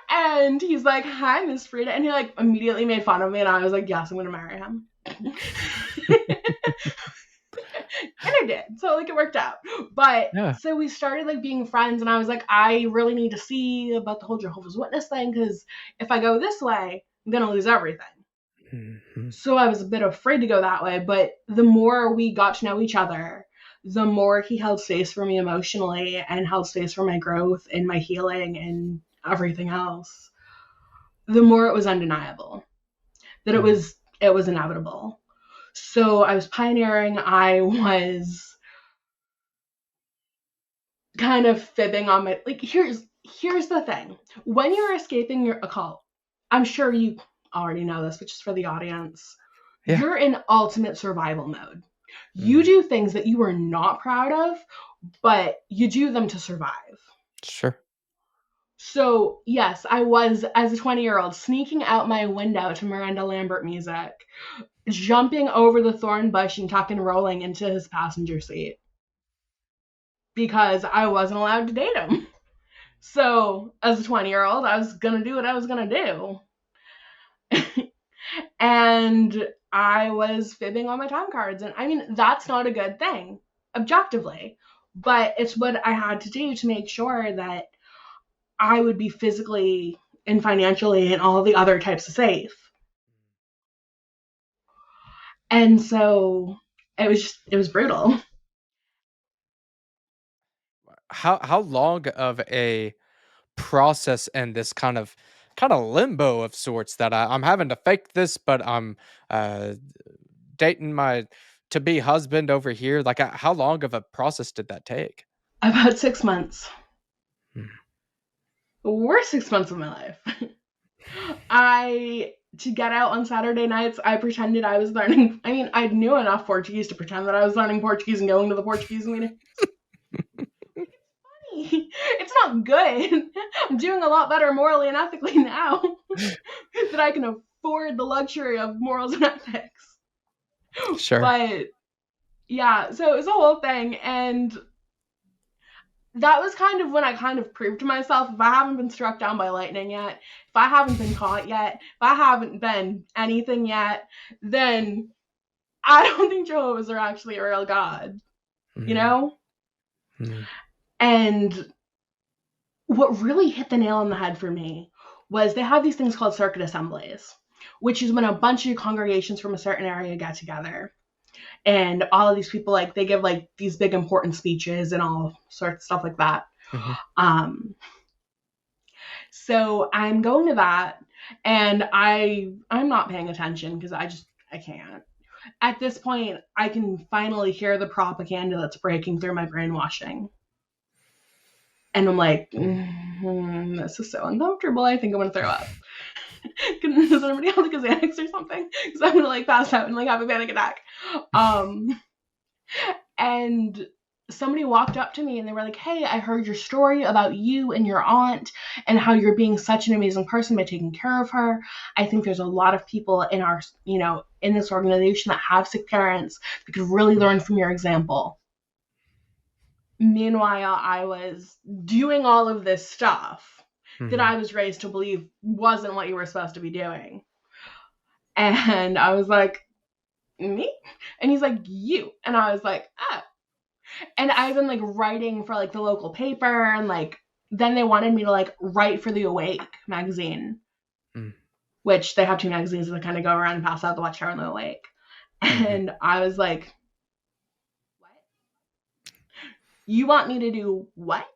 And he's like, "Hi, Miss Frida," and he like immediately made fun of me, and I was like, "Yes, I'm gonna marry him." And I did. So like it worked out. But Yeah. so we started like being friends, and I was like, I really need to see about the whole Jehovah's Witness thing, because if I go this way, I'm gonna lose everything. Mhm. So I was a bit afraid to go that way. But the more we got to know each other, the more he held space for me emotionally and held space for my growth and my healing and everything else, the more it was undeniable that Mm. it was inevitable. So I was pioneering. I was kind of fibbing on my like. Here's the thing: when you're escaping a cult, I'm sure you already know this, but just for the audience, Yeah. you're in ultimate survival mode. You Mm. do things that you are not proud of, but you do them to survive. Sure. So, yes, I was, as a 20-year-old, sneaking out my window to Miranda Lambert music, jumping over the thorn bush and tuck and rolling into his passenger seat because I wasn't allowed to date him. So, as a 20-year-old, I was going to do what I was going to do. And I was fibbing on my time cards. And I mean, that's not a good thing, objectively. But it's what I had to do to make sure that I would be physically and financially and all the other types of safe. And so it was brutal. How long of a process and this kind of limbo of sorts that I'm having to fake this, but I'm uh, dating my to be husband over here. Like, how long of a process did that take? About 6 months. Mm. The worst 6 months of my life. I to get out on Saturday nights, I pretended I was learning. I mean, I knew enough Portuguese to pretend that I was learning Portuguese and going to the Portuguese meeting. It's not good. I'm doing a lot better morally and ethically now that I can afford the luxury of morals and ethics. Sure. But yeah, so it was a whole thing, and that was kind of when I kind of proved to myself, if I haven't been struck down by lightning yet, if I haven't been caught yet, if I haven't been anything yet, then I don't think Jehovah's are actually a real God, you Mm. know? Mm. And what really hit the nail on the head for me was they have these things called circuit assemblies, which is when a bunch of congregations from a certain area get together. And all of these people, like, they give like these big important speeches and all sorts of stuff like that. Mhm. Um, So I'm going to that, and I'm not paying attention because I can't. At this point, I can finally hear the propaganda that's breaking through my brainwashing. And I'm like, this is so uncomfortable. I think I'm gonna throw up. Does anybody have like a Xanax or something? Because I'm gonna like pass out and like have a panic attack. Um, and somebody walked up to me and they were like, "Hey, I heard your story about you and your aunt and how you're being such an amazing person by taking care of her. I think there's a lot of people in our, in this organization that have sick parents that could really learn from your example." Meanwhile, I was doing all of this stuff that Mhm. I was raised to believe wasn't what you were supposed to be doing. And I was like, "Me?" And he's like, "You." And I was like, "Oh." And I've been like writing for like the local paper, and like then they wanted me to like write for the Awake magazine, Mm. which they have two magazines that kind of go around and pass out, the Watchtower and the Awake. Mhm. And I was like, "What? You want me to do what?"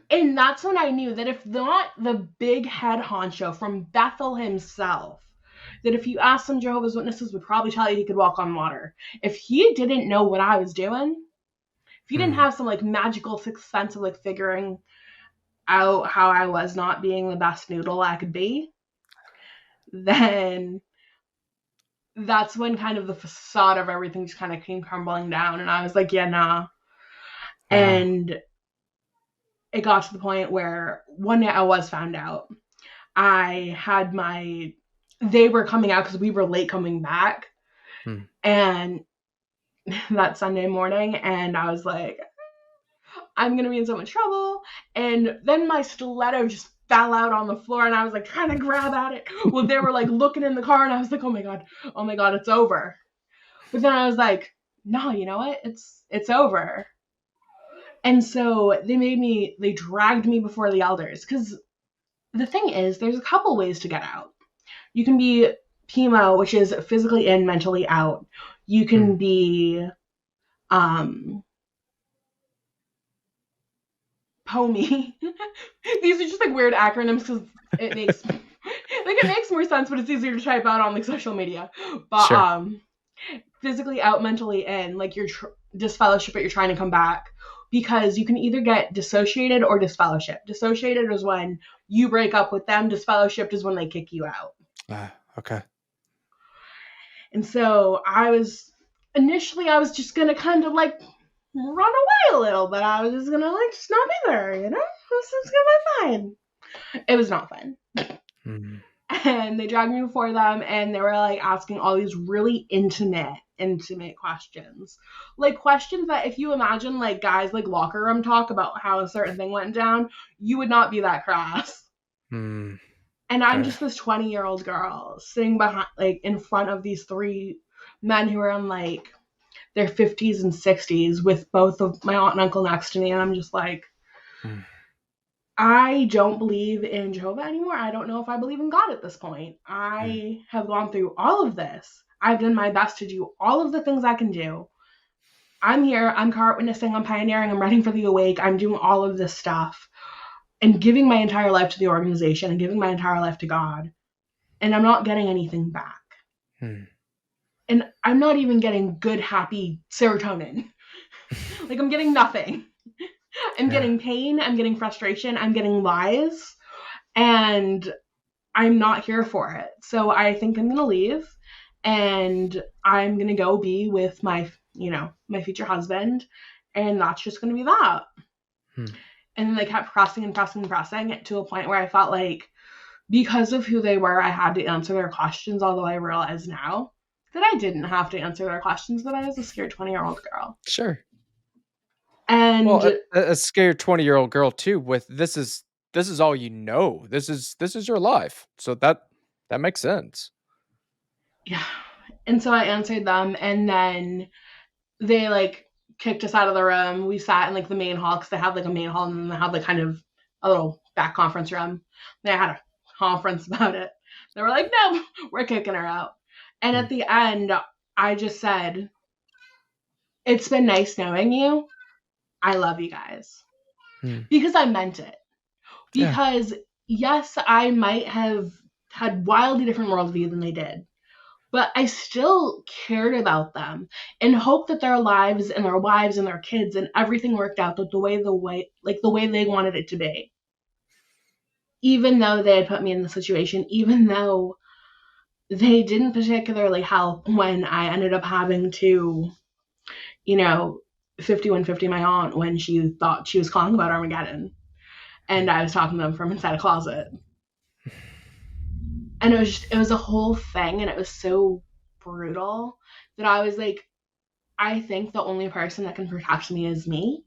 And that's when I knew that if not the big head honcho from Bethel himself, that if you asked some Jehovah's Witnesses would probably tell you he could walk on water. If he didn't know what I was doing, if he didn't Mm. have some like magical sixth sense of like figuring out how I was not being the best noodle I could be, then that's when kind of the facade of everything just kind of came crumbling down. And I was like, yeah, nah. Wow. And it got to the point where one day I was found out. I had my, they were coming out because we were late coming back. Hmm. And that Sunday morning, and I was like, I'm gonna be in so much trouble. And then my stiletto just fell out on the floor, and I was like trying to grab at it. Well, they were like looking in the car, and I was like, oh my god, it's over. But then I was like, no, you know what? It's over. And so they dragged me before the elders. Because the thing is, there's a couple ways to get out. You can be PMO, which is physically in, mentally out. You Hmm. can be um POMI. These are just like weird acronyms because it makes like it makes more sense, but it's easier to type out on like social media. But Sure. physically out, mentally in, like you're disfellowship, but you're trying to come back, because you can either get dissociated or disfellowship. Dissociated is when you break up with them. Disfellowshipped is when they kick you out. Okay. And so I was just gonna kind of like run away a little, but I was just gonna like just not be there, you know? This is gonna be fine. It was not fun. Hmm. And they dragged me before them, and they were like asking all these really intimate questions. Like questions that if you imagine like guys like locker room talk about how a certain thing went down, you would not be that crass. Hmm. And I'm Okay. just this 20-year-old girl sitting behind like in front of these three men who are in like their 50s and 60s with both of my aunt and uncle next to me, and I'm just like, Hmm. I don't believe in Jehovah anymore. I don't know if I believe in God at this point. Hmm. I have gone through all of this. I've done my best to do all of the things I can do. I'm here. I'm car witnessing. I'm pioneering. I'm writing for the awake. I'm doing all of this stuff and giving my entire life to the organization and giving my entire life to God. And I'm not getting anything back. Hmm. And I'm not even getting good, happy serotonin. Like, I'm getting nothing. I'm Yeah. getting pain. I'm getting frustration. I'm getting lies. And I'm not here for it. So I think I'm going to leave, and I'm going to go be with my future husband. And that's just going to be that. Hmm. And then they kept pressing and pressing and pressing to a point where I felt like because of who they were, I had to answer their questions, although I realize now that I didn't have to answer their questions, but I was a scared 20-year-old girl. Sure. Well, And a scared 20-year-old girl too with this is all you know. This is your life. So that makes sense. yeah. And so I answered them, and then they like kicked us out of the room. We sat in like the main hall because they had like a main hall, and then they had like kind of a little back conference room. They had a conference about it. They were like, no, we're kicking her out. And Hmm. at the end, I just said, it's been nice knowing you. I love you guys. Hmm. Because I meant it. Yeah. Because yes, I might have had wildly different worldview than they did, but I still cared about them and hoped that their lives and their wives and their kids and everything worked out the way they wanted it to be. Even though they had put me in the situation, even though they didn't particularly help when I ended up having to, you know, 5150 my aunt when she thought she was calling about Armageddon, and I was talking to them from inside a closet. And it was a whole thing, and it was so brutal that I was like, I think the only person that can protect me is me,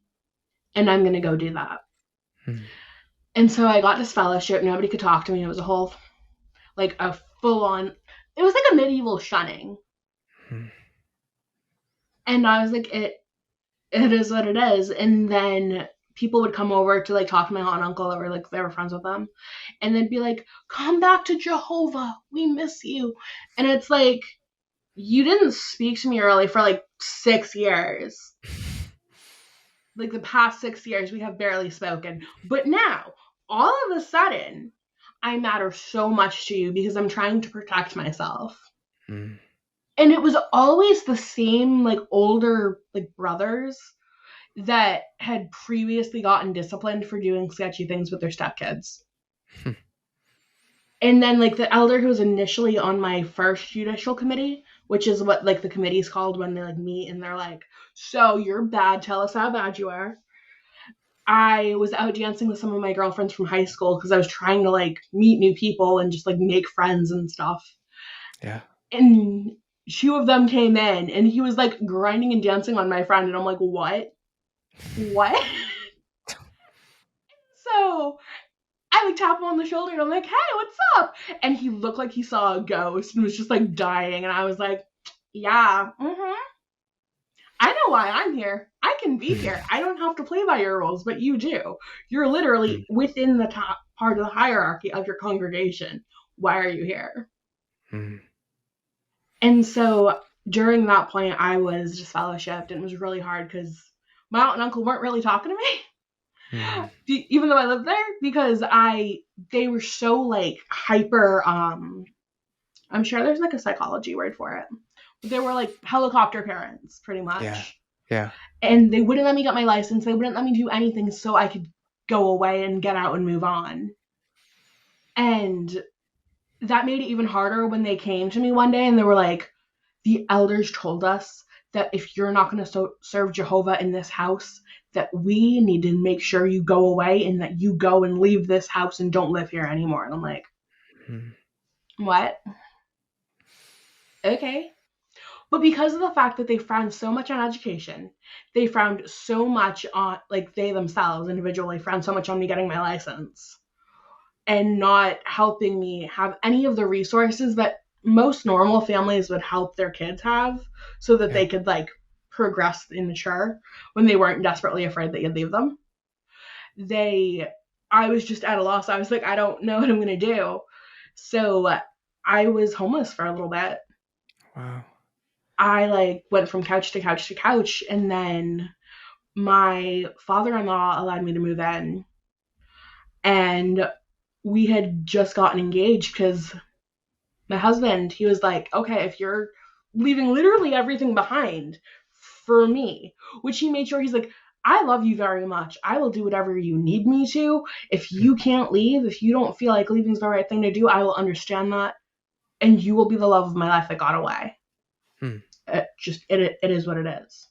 and I'm gonna go do that. Hmm. And so I got this fellowship. Nobody could talk to me. It was a whole like a full on. It was like a medieval shunning, Hmm. and I was like, it is what it is. And then people would come over to like talk to my aunt and uncle that were like they were friends with them, and they'd be like, "Come back to Jehovah. We miss you." And it's like, you didn't speak to me early for like 6 years. Like the past 6 years, we have barely spoken. But now, all of a sudden, I matter so much to you because I'm trying to protect myself. Hmm. And it was always the same, like older, like brothers that had previously gotten disciplined for doing sketchy things with their stepkids. And then, like, the elder who was initially on my first judicial committee, which is what, like, the committee's called when they, like, meet and they're like, so you're bad, tell us how bad you are. I was out dancing with some of my girlfriends from high school because I was trying to like meet new people and just like make friends and stuff. Yeah. And two of them came in and he was like grinding and dancing on my friend and I'm like, what? What? So I like tap him on the shoulder and I'm like, hey, what's up? And he looked like he saw a ghost and was just like dying. And I was like, yeah, I know why I'm here. I can be here. I don't have to play by your rules, but you do. You're literally within the top part of the hierarchy of your congregation. Why are you here? And so during that point, I was just fellowshipped, and it was really hard because my aunt and uncle weren't really talking to me, even though I lived there, because they were so like hyper. I'm sure there's like a psychology word for it. But they were like helicopter parents, pretty Yeah. much. Yeah. And they wouldn't let me get my license. They wouldn't let me do anything so I could go away and get out and move on. And that made it even harder when they came to me one day and they were like, the elders told us that if you're not going to serve Jehovah in this house, that we need to make sure you go away and that you go and leave this house and don't live here anymore. And I'm like, what? Okay. But because of the fact that they frowned so much on education, they frowned so much on, like, they themselves individually frowned so much on me getting my license and not helping me have any of the resources that most normal families would help their kids have so that Yeah. they could, like, progress and mature when they weren't desperately afraid that you'd leave them. I was just at a loss. I was like, I don't know what I'm going to do. So I was homeless for a little bit. Wow. I like went from couch to couch to couch, and then my father-in-law allowed me to move in, and we had just gotten engaged because my husband, he was like, okay, if you're leaving literally everything behind for me, which he made sure, he's like, I love you very much. I will do whatever you need me to. If you can't leave, if you don't feel like leaving is the right thing to do, I will understand that, and you will be the love of my life that got away. It is what it is.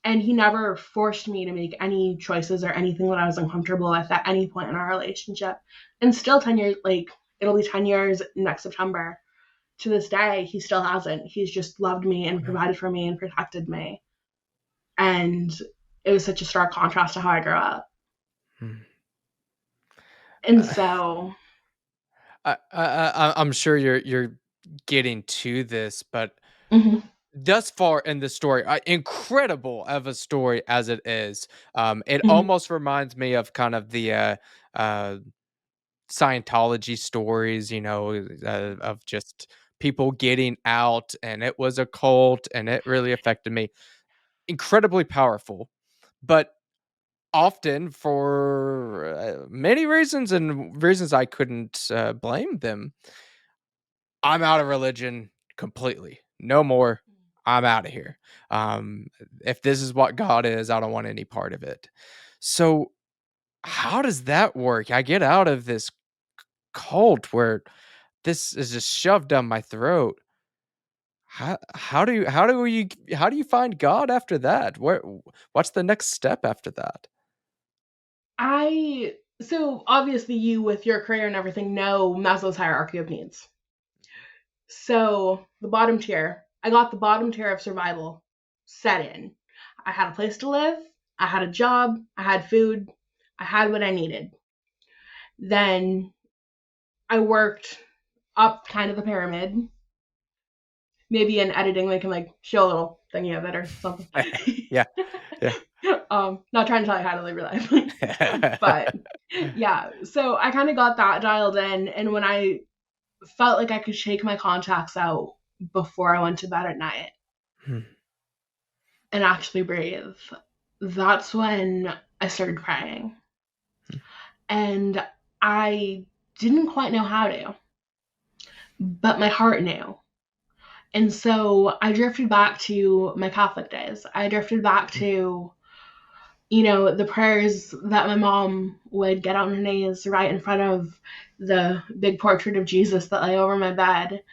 And he never forced me to make any choices or anything that I was uncomfortable with at any point in our relationship. And still 10 years, like, it'll be 10 years next September. To this day, he still hasn't. He's just loved me and provided for me and protected me. And it was such a stark contrast to how I grew up. And Uh, so, I'm sure you're getting to this, but mhm, thus far in the story, incredible of a story as it is, it mhm, almost reminds me of kind of the uh, Scientology stories, of just people getting out, and it was a cult, and it really affected me. Incredibly powerful, but often for many reasons and reasons I couldn't blame them. I'm out of religion completely. No more. I'm out of here. Um, if this is what God is, I don't want any part of it. So, how does that work? I get out of this cult where this is just shoved down my throat. How do you find God after that? What's the next step after that? so obviously you with your career and everything know Maslow's hierarchy of needs. So the bottom tier, I got the bottom tier of survival set in. I had a place to live, I had a job, I had food, I had what I needed. Then I worked up kind of the pyramid. Maybe in editing they can like show a little thingy of it or something. Yeah, yeah. Not trying to tell you how to live your life. But yeah, so I kind of got that dialed in, and when I felt like I could shake my contacts out before I went to bed at night Hmm. and actually breathe, that's when I started crying. And I didn't quite know how to, but my heart knew. And so I drifted back to my Catholic days. I drifted back to, the prayers that my mom would get on her knees right in front of the big portrait of Jesus that lay over my bed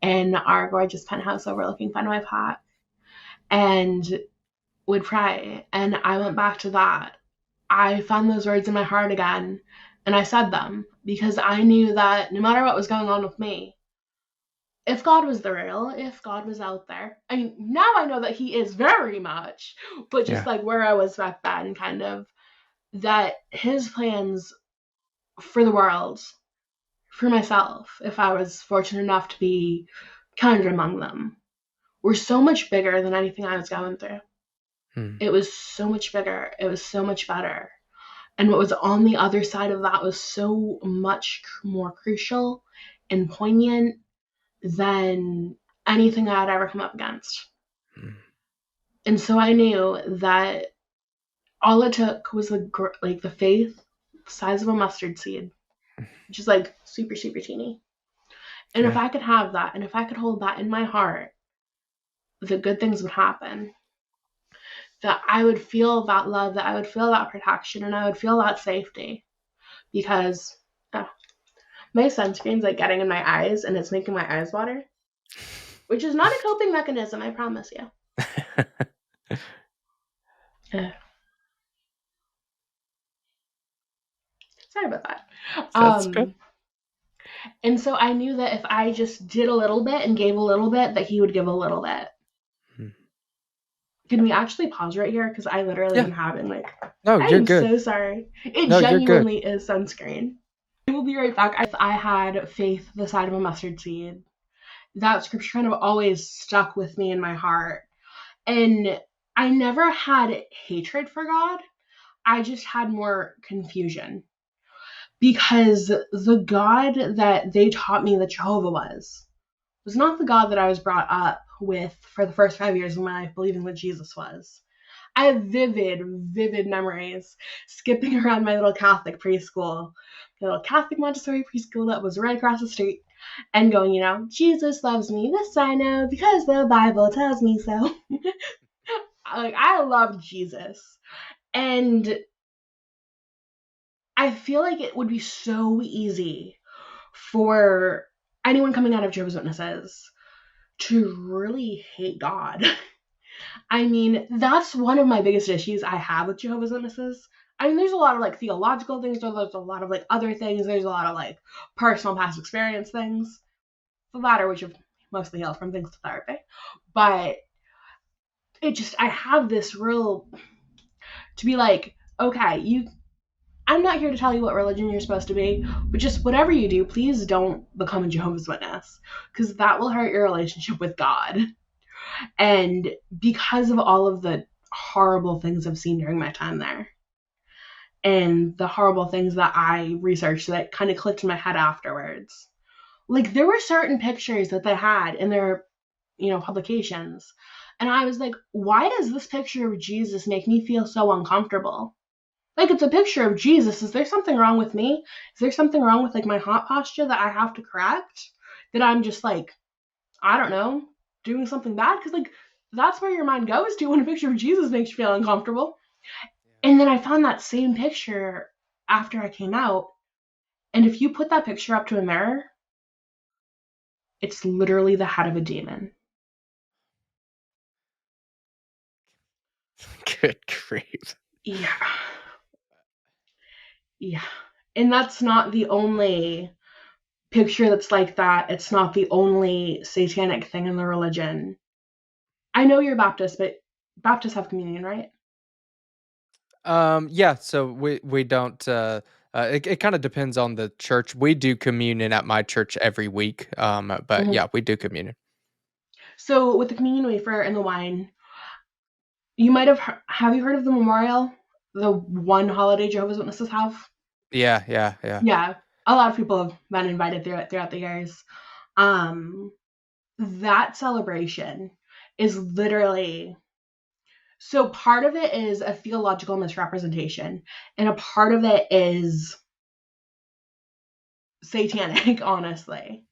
in our gorgeous penthouse overlooking Fenway Park, and would pray. And I went back to that. I found those words in my heart again and I said them because I knew that no matter what was going on with me, if God was the real, if God was out there, I mean, now I know that He is very much, but just Yeah. like where I was back then, kind of, that His plans for the world, for myself, if I was fortunate enough to be counted among them, were so much bigger than anything I was going through. Hmm. It was so much bigger. It was so much better. And what was on the other side of that was so much more crucial and poignant than anything I had ever come up against. Hmm. And so I knew that all it took was like the faith the size of a mustard seed, which is like super, super teeny. And if Yeah. I could have that, and if I could hold that in my heart, the good things would happen. That I would feel that love, that I would feel that protection, and I would feel that safety. Because oh, my sunscreen's like getting in my eyes and it's making my eyes water, which is not a coping mechanism, I promise you. Uh, Sorry about that. That's good. Um, and so I knew that if I just did a little bit and gave a little bit, that he would give a little bit. Hmm. Can we actually pause right here? Because I literally Yeah. am having like, No, I you're am good. so sorry. It No, you're good. genuinely is sunscreen. I will be right back. If I had faith the size of a mustard seed, that scripture kind of always stuck with me in my heart. And I never had hatred for God. I just had more confusion because the God that they taught me that Jehovah was not the God that I was brought up with for the first 5 years of my life, believing that Jesus was. I have vivid, vivid memories skipping around my little Catholic preschool, my little Catholic Montessori preschool that was right across the street, and going, Jesus loves me, this I know, because the Bible tells me so. Like, I loved Jesus. And I feel like it would be so easy for anyone coming out of Jehovah's Witnesses to really hate God. I mean, that's one of my biggest issues I have with Jehovah's Witnesses. I mean, there's a lot of like theological things, there's a lot of like other things, there's a lot of like personal past experience things, the latter which have mostly hailed from things to therapy. But I have this real to be like, okay, I'm not here to tell you what religion you're supposed to be, but just whatever you do, please don't become a Jehovah's Witness because that will hurt your relationship with God. And because of all of the horrible things I've seen during my time there and the horrible things that I researched that kind of clicked in my head afterwards, like there were certain pictures that they had in their, publications. And I was like, why does this picture of Jesus make me feel so uncomfortable? Like it's a picture of Jesus. Is there something wrong with me? Is there something wrong with like my heart posture that I have to correct? That I'm just like, I don't know, doing something bad? Because like that's where your mind goes to when a picture of Jesus makes you feel uncomfortable. And then I found that same picture after I came out. And if you put that picture up to a mirror, it's literally the head of a demon. Good grief. Yeah. Yeah. And that's not the only picture that's like that. It's not the only satanic thing in the religion. I know you're Baptist, but Baptists have communion, right? Yeah, so we don't it kind of depends on the church. We do communion at my church every week. But Mm-hmm. yeah, we do communion. So with the communion wafer and the wine, you might have you heard of the memorial? The one holiday Jehovah's Witnesses have? Yeah, yeah, yeah. Yeah. A lot of people have been invited throughout the years. Um that celebration is literally so part of it is a theological misrepresentation and a part of it is satanic, honestly.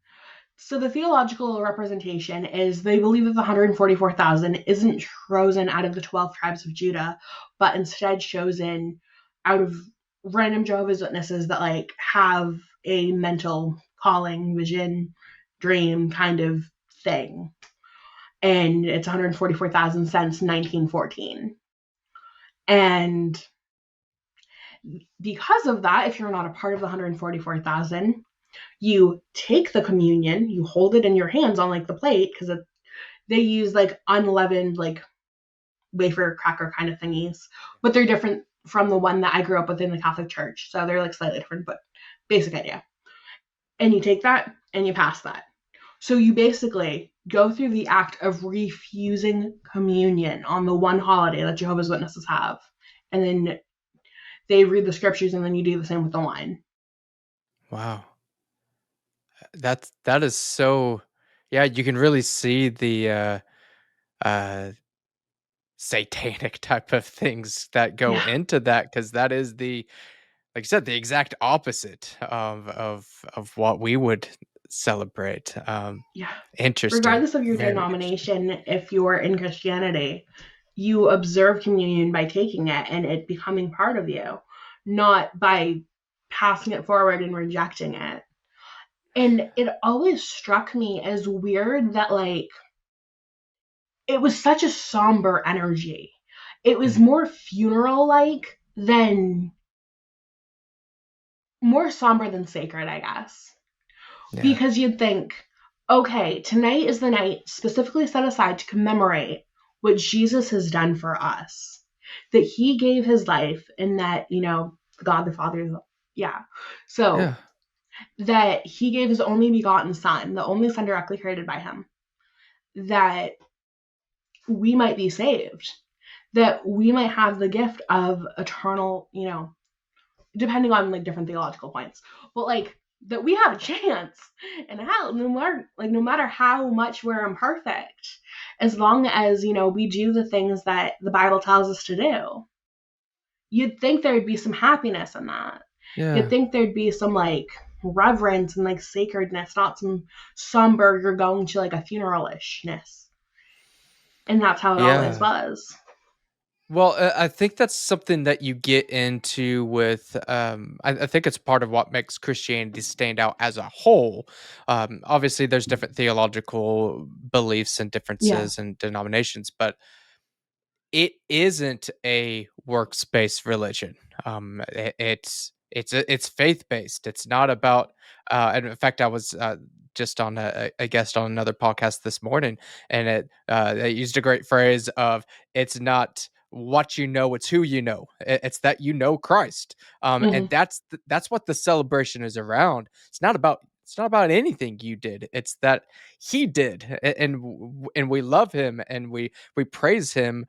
So the theological representation is they believe that the 144,000 isn't chosen out of the 12 tribes of Judah, but instead chosen out of random Jehovah's Witnesses that like have a mental calling, vision, dream kind of thing. And it's 144,000 since 1914. And Because of that, if you're not a part of the 144,000, you take the communion, you hold it in your hands on like the plate because they use like unleavened like wafer cracker kind of thingies, but they're different from the one that I grew up with in the Catholic Church. So they're like slightly different, but basic idea. And you take that and you pass that. So you basically go through the act of refusing communion on the one holiday that Jehovah's Witnesses have. And then they read the scriptures and then you do the same with the wine. Wow. That is so yeah, you can really see the uh satanic type of things that go Yeah. into that because that is the like you said, the exact opposite of what we would celebrate. Yeah. Interesting. Regardless of your Very interesting. denomination, if you're in Christianity, you observe communion by taking it and it becoming part of you, not by passing it forward and rejecting it. And it always struck me as weird that, like, it was such a somber energy. It was Mm, more funeral like than more somber than sacred, I guess. yeah. Because you'd think, okay, tonight is the night specifically set aside to commemorate what Jesus has done for us. That he gave his life and that, God the Father, yeah. Yeah. So that he gave his only begotten son, the only son directly created by him, that we might be saved, that we might have the gift of eternal, depending on like different theological points, but like that we have a chance in hell, no matter how much we're imperfect, as long as we do the things that the Bible tells us to do. You'd think there'd be some happiness in that. You'd Yeah. think there'd be some like reverence and like sacredness, not some somber, you're going to like a funeralishness. And that's how it always Yeah. was. Well, I think that's something that you get into with. I think it's part of what makes Christianity stand out as a whole. Obviously, there's different theological beliefs and Yeah. differences and denominations, but it isn't a works-based religion. It's faith-based. It's not about and in fact, I was, just on a guest on another podcast this morning, and they used a great phrase of, "It's not what you know, it's who you know." It's that you know Christ, and Hmm. that's what the celebration is around. It's not about anything you did. It's that he did, and we love him, and we praise him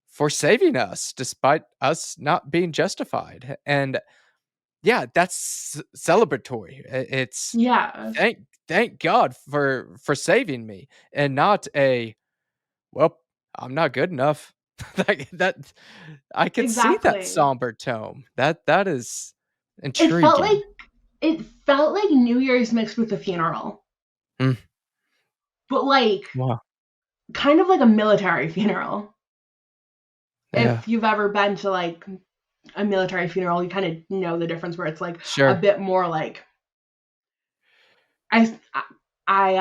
for saving us despite us not being justified. And yeah, that's celebratory. It's Yeah, thank God for saving me and not a well, I'm not good enough. Like that I can see that exactly. somber tone. That is It felt like intriguing. it felt like New Year's mixed with a funeral, Mm, but like wow. kind of like a military funeral. Yeah. If you've ever been to like a military funeral, you kind of know the difference where it's like a Sure. bit more like I I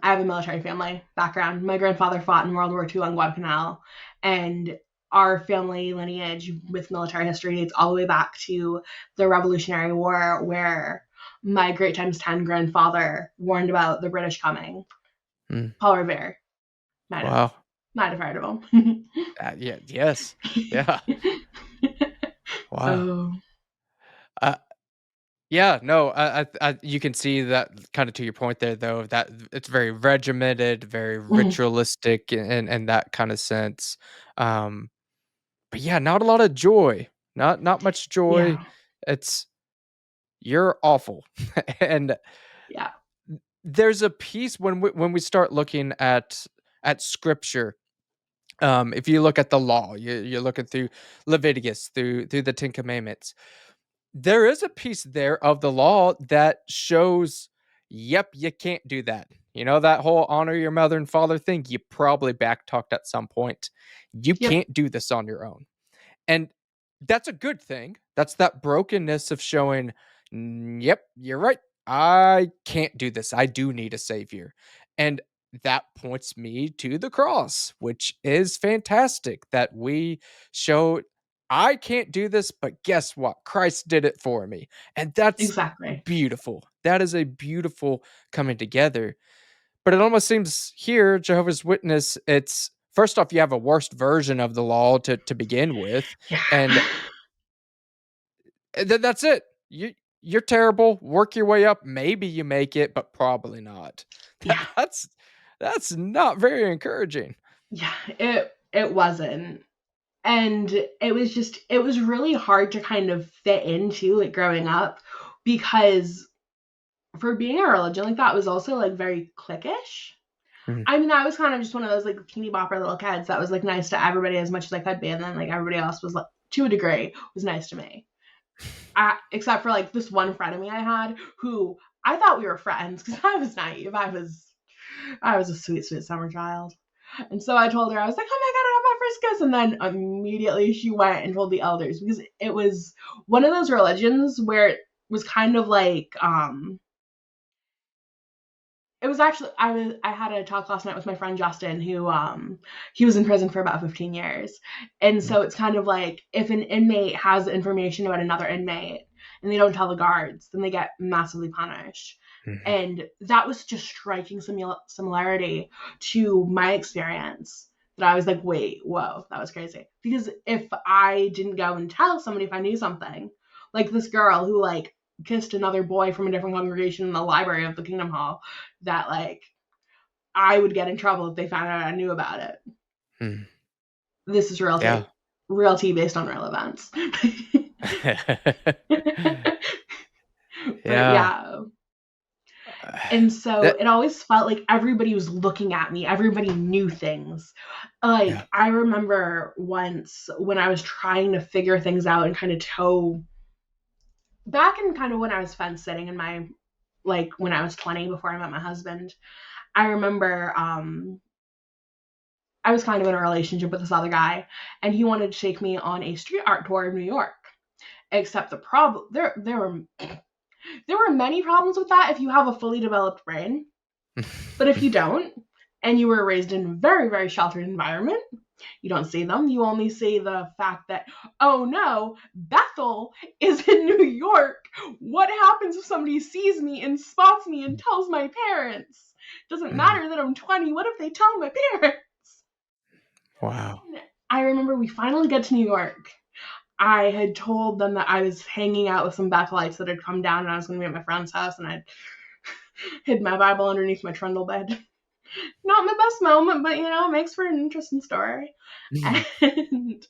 have a military family background. My grandfather fought in World War II on Guadalcanal, and our family lineage with military history dates all the way back to the Revolutionary War, where my great times 10 grandfather warned about the British coming. Mm, Paul Revere might have wow. might have heard of him. Yeah, yes. Yeah. Wow. Oh, Uh, Yeah, no, you can see that kind of to your point there, though, that it's very regimented, very mhm. ritualistic in that kind of sense. Um, but yeah, not a lot of joy, not much joy. Yeah, It's you're awful, and yeah. there's a piece when we start looking at scripture. If you look at the law, you're looking through Leviticus, through the Ten Commandments. There is a piece there of the law that shows, yep, you can't do that. You know that whole honor your mother and father thing? You probably backtalked at some point. You Yep. can't do this on your own. And that's a good thing. That's that brokenness of showing, Yep, you're right. I can't do this. I do need a savior." And that points me to the cross, which is fantastic that we show. I can't do this, but guess what? Christ did it for me. And that's Exactly. beautiful. That is a beautiful coming together. But it almost seems here, Jehovah's Witness, it's first off, you have a worst version of the law to begin with. Yeah. And that's it. You're terrible. Work your way up. Maybe you make it, but probably not. Yeah. That's not very encouraging. Yeah. It wasn't. And it was really hard to kind of fit into, like, growing up, because for being a religion like that was also like very cliquish. Mhm. I mean, I was kind of just one of those like teeny bopper little kids that was like nice to everybody as much as I could be, and then like everybody else was like, to a degree, was nice to me. Except for like this one friend of me I had who I thought we were friends because I was naive. I was a sweet, sweet summer child. And so I told her, I was like, oh my God, I got my first kiss. And then immediately she went and told the elders, because it was one of those religions where it was kind of like, it was actually, I had a talk last night with my friend Justin, who he was in prison for about 15 years. And Mhm. so it's kind of like, if an inmate has information about another inmate and they don't tell the guards, then they get massively punished. Mhm. And that was just striking similarity to my experience, that I was like, wait, whoa, that was crazy. Because if I didn't go and tell somebody, if I knew something, like this girl who like kissed another boy from a different congregation in the library of the Kingdom Hall, that like I would get in trouble if they found out I knew about it. Mhm. This is Yeah. real tea based on real events. But Yeah. yeah. And so That it always felt like everybody was looking at me. Everybody knew things. yeah. Like, I remember once when I was trying to figure things out and kind of toe back in kind of when I was fence sitting in my, like, when I was 20 before I met my husband. I remember I was kind of in a relationship with this other guy, and he wanted to take me on a street art tour of New York. Except the problem, there were many problems with that if you have a fully developed brain. But if you don't, and you were raised in a very, very sheltered environment, you don't see them. You only see the fact that, oh no, Bethel is in New York. What happens if somebody sees me and spots me and tells my parents? Doesn't Mhm. matter that I'm 20. What if they tell my parents? Wow. I remember we finally get to New York. I had told them that I was hanging out with some Bethelites that had come down and I was going to be at my friend's house, and I'd hid my Bible underneath my trundle bed. Not my best moment, but it makes for an interesting story. And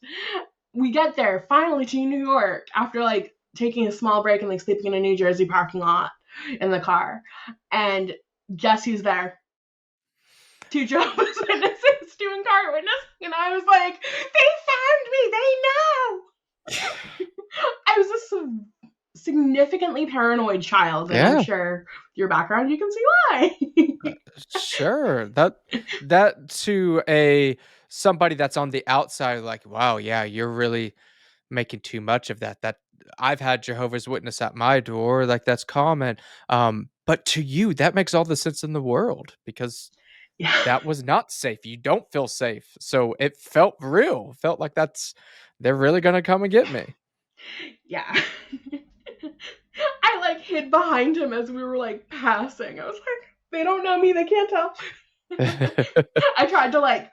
we get there finally to New York after like taking a small break and like sleeping in a New Jersey parking lot in the car. And guess who's there? Two Jehovah's Witnesses doing car witnessing. And I was like, they found me. They know. I was a significantly paranoid child, and I'm Yeah. sure your background, you can see why. Sure. That to a somebody that's on the outside, like, wow, yeah, you're really making too much of that. That I've had Jehovah's Witness at my door, like that's common. But to you, that makes all the sense in the world because Yeah. that was not safe. You don't feel safe. So it felt real. Felt like they're really gonna come and get me. Yeah. I like hid behind him as we were like passing. I was like, they don't know me, they can't tell. I tried to like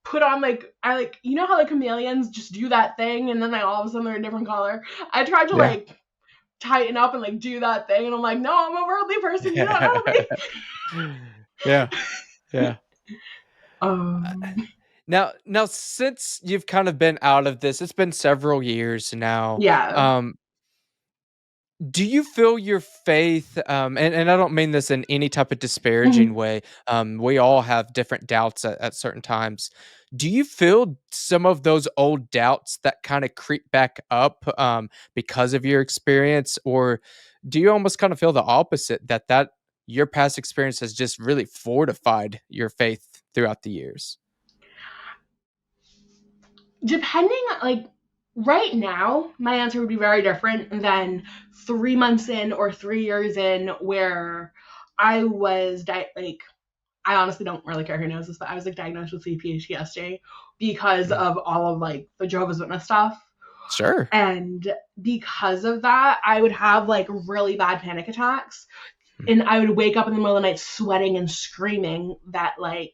put on like, I like, you know how like chameleons just do that thing and then they all of a sudden they're a different color. I tried to Yeah. like tighten up and like do that thing, and I'm like, no, I'm a worldly person, you don't know me. Yeah. Yeah. um Now, since you've kind of been out of this, it's been several years now. yeah. Um, do you feel your faith, and I don't mean this in any type of disparaging Mhm. way. We all have different doubts at certain times. Do you feel some of those old doubts that kind of creep back up because of your experience, or do you almost kind of feel the opposite that your past experience has just really fortified your faith throughout the years? Depending, like, right now my answer would be very different than 3 months in or 3 years in, where I was like, I honestly don't really care who knows this, but I was like diagnosed with CPTSD because Mm, of all of like the Jehovah's Witness stuff. Sure. And because of that, I would have like really bad panic attacks. Mm, And I would wake up in the middle of the night sweating and screaming that like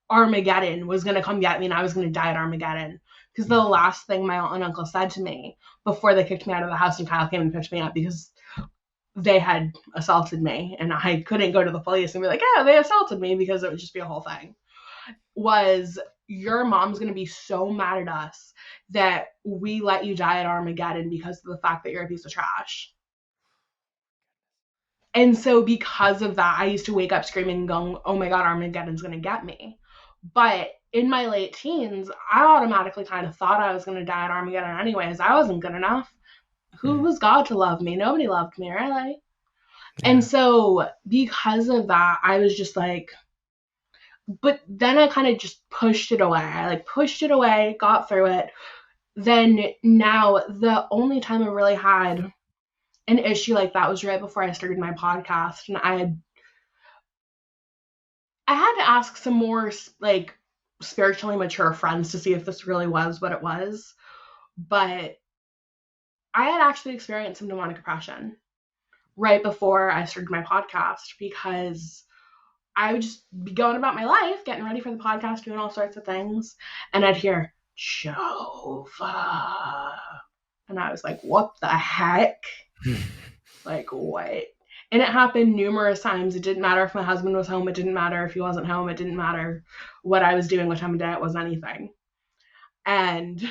Armageddon was going to come get me and I was going to die at Armageddon. Because the mm, last thing my aunt and uncle said to me before they kicked me out of the house and Kyle came and picked me up because they had assaulted me and I couldn't go to the police and be like, yeah, they assaulted me because it would just be a whole thing, was your mom's going to be so mad at us that we let you die at Armageddon because of the fact that you're a piece of trash. And so because of that, I used to wake up screaming and going, oh my God, Armageddon's going to get me. But in my late teens, I automatically kind of thought I was going to die at Armageddon anyways. I wasn't good enough. Who mm. was God to love me? Nobody loved me, really. And Yeah. so because of that, I was just like, but then I kind of just pushed it away. I like pushed it away, got through it. Then now the only time I really had an issue like that was right before I started my podcast, and I had to ask some more like spiritually mature friends to see if this really was what it was. But I had actually experienced some demonic oppression right before I started my podcast because I would just be going about my life, getting ready for the podcast, doing all sorts of things, and I'd hear Jehovah. And I was like, what the heck? Like, what? And it happened numerous times. It didn't matter if my husband was home. It didn't matter if he wasn't home. It didn't matter what I was doing, what time of day it was, anything. And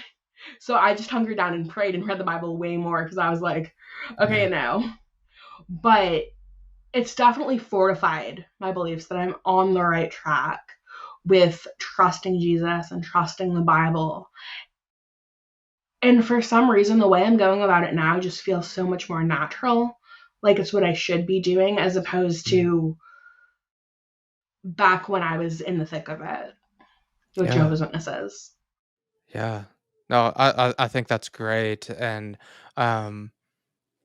so I just hunkered down and prayed and read the Bible way more because I was like, okay, Yeah. no. But it's definitely fortified my beliefs that I'm on the right track with trusting Jesus and trusting the Bible. And for some reason, the way I'm going about it now just feels so much more natural. Like it's what I should be doing as opposed Mm. to back when I was in the thick of it with Yeah. Jehovah's Witnesses. Yeah. No, I think that's great, and um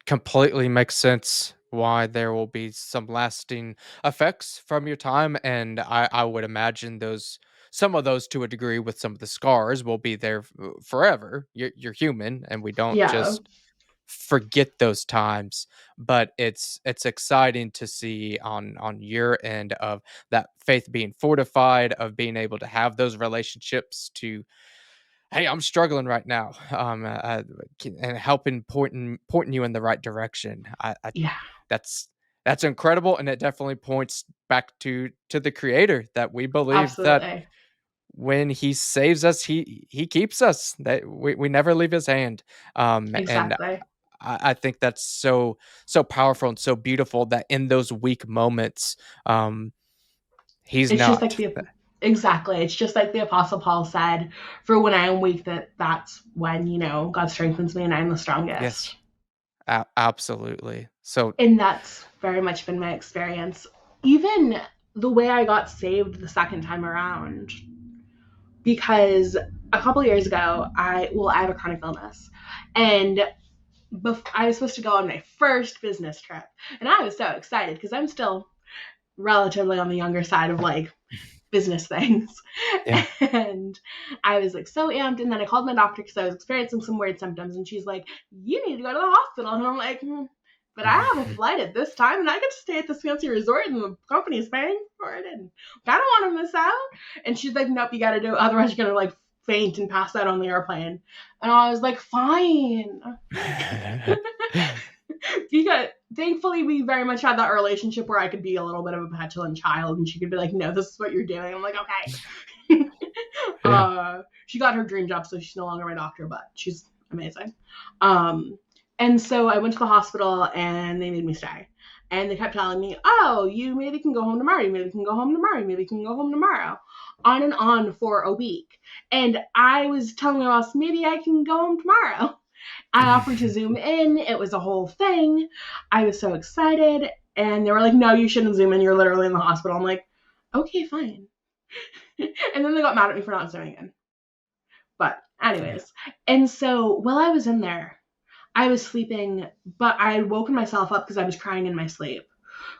completely makes sense why there will be some lasting effects from your time, and I would imagine those, some of those to a degree with some of the scars will be there forever. You're human, and we don't Yeah, just forget those times, but it's exciting to see on your end of that faith being fortified, of being able to have those relationships to, hey, I'm struggling right now, and helping pointing you in the right direction. yeah, That's that's incredible, and it definitely points back to the Creator, that we believe that absolutely. when He saves us, He keeps us. That we never leave His hand. And Exactly. I think that's so powerful and so beautiful that in those weak moments, um, He's It's just like not. the exactly. It's just like the Apostle Paul said, "For when I am weak, that's when God strengthens me, and I'm the Yes, strongest." absolutely. So And that's very much been my experience. Even the way I got saved the second time around, because a couple years ago, I have a chronic illness, and I was supposed to go on my first business trip, and I was so excited because I'm still relatively on the younger side of like business things. yeah. And I was like so amped. And then I called my doctor because I was experiencing some weird symptoms. And she's like, you need to go to the hospital. And I'm like, but I have a flight at this time and I get to stay at this fancy resort and the company's paying for it. And I don't want to miss out. And she's like, nope, you got to do it. Otherwise, you're going to like faint and pass out on the airplane. And I was like, fine. Because thankfully we very much had that relationship where I could be a little bit of a petulant child and she could be like, no, this is what you're doing. I'm like, okay. Yeah. She got her dream job, so she's no longer my doctor, but she's amazing. And so I went to the hospital and they made me stay. And they kept telling me, oh, you maybe can go home tomorrow. You maybe can go home tomorrow. You maybe can go home tomorrow. On and on for a week. And I was telling my boss, maybe I can go home tomorrow. I offered to Zoom in. It was a whole thing. I was so excited. And they were like, no, you shouldn't Zoom in. You're literally in the hospital. I'm like, okay, fine. And then they got mad at me for not Zooming in. But, Yeah. anyways. And so while I was in there, I was sleeping, but I had woken myself up because I was crying in my sleep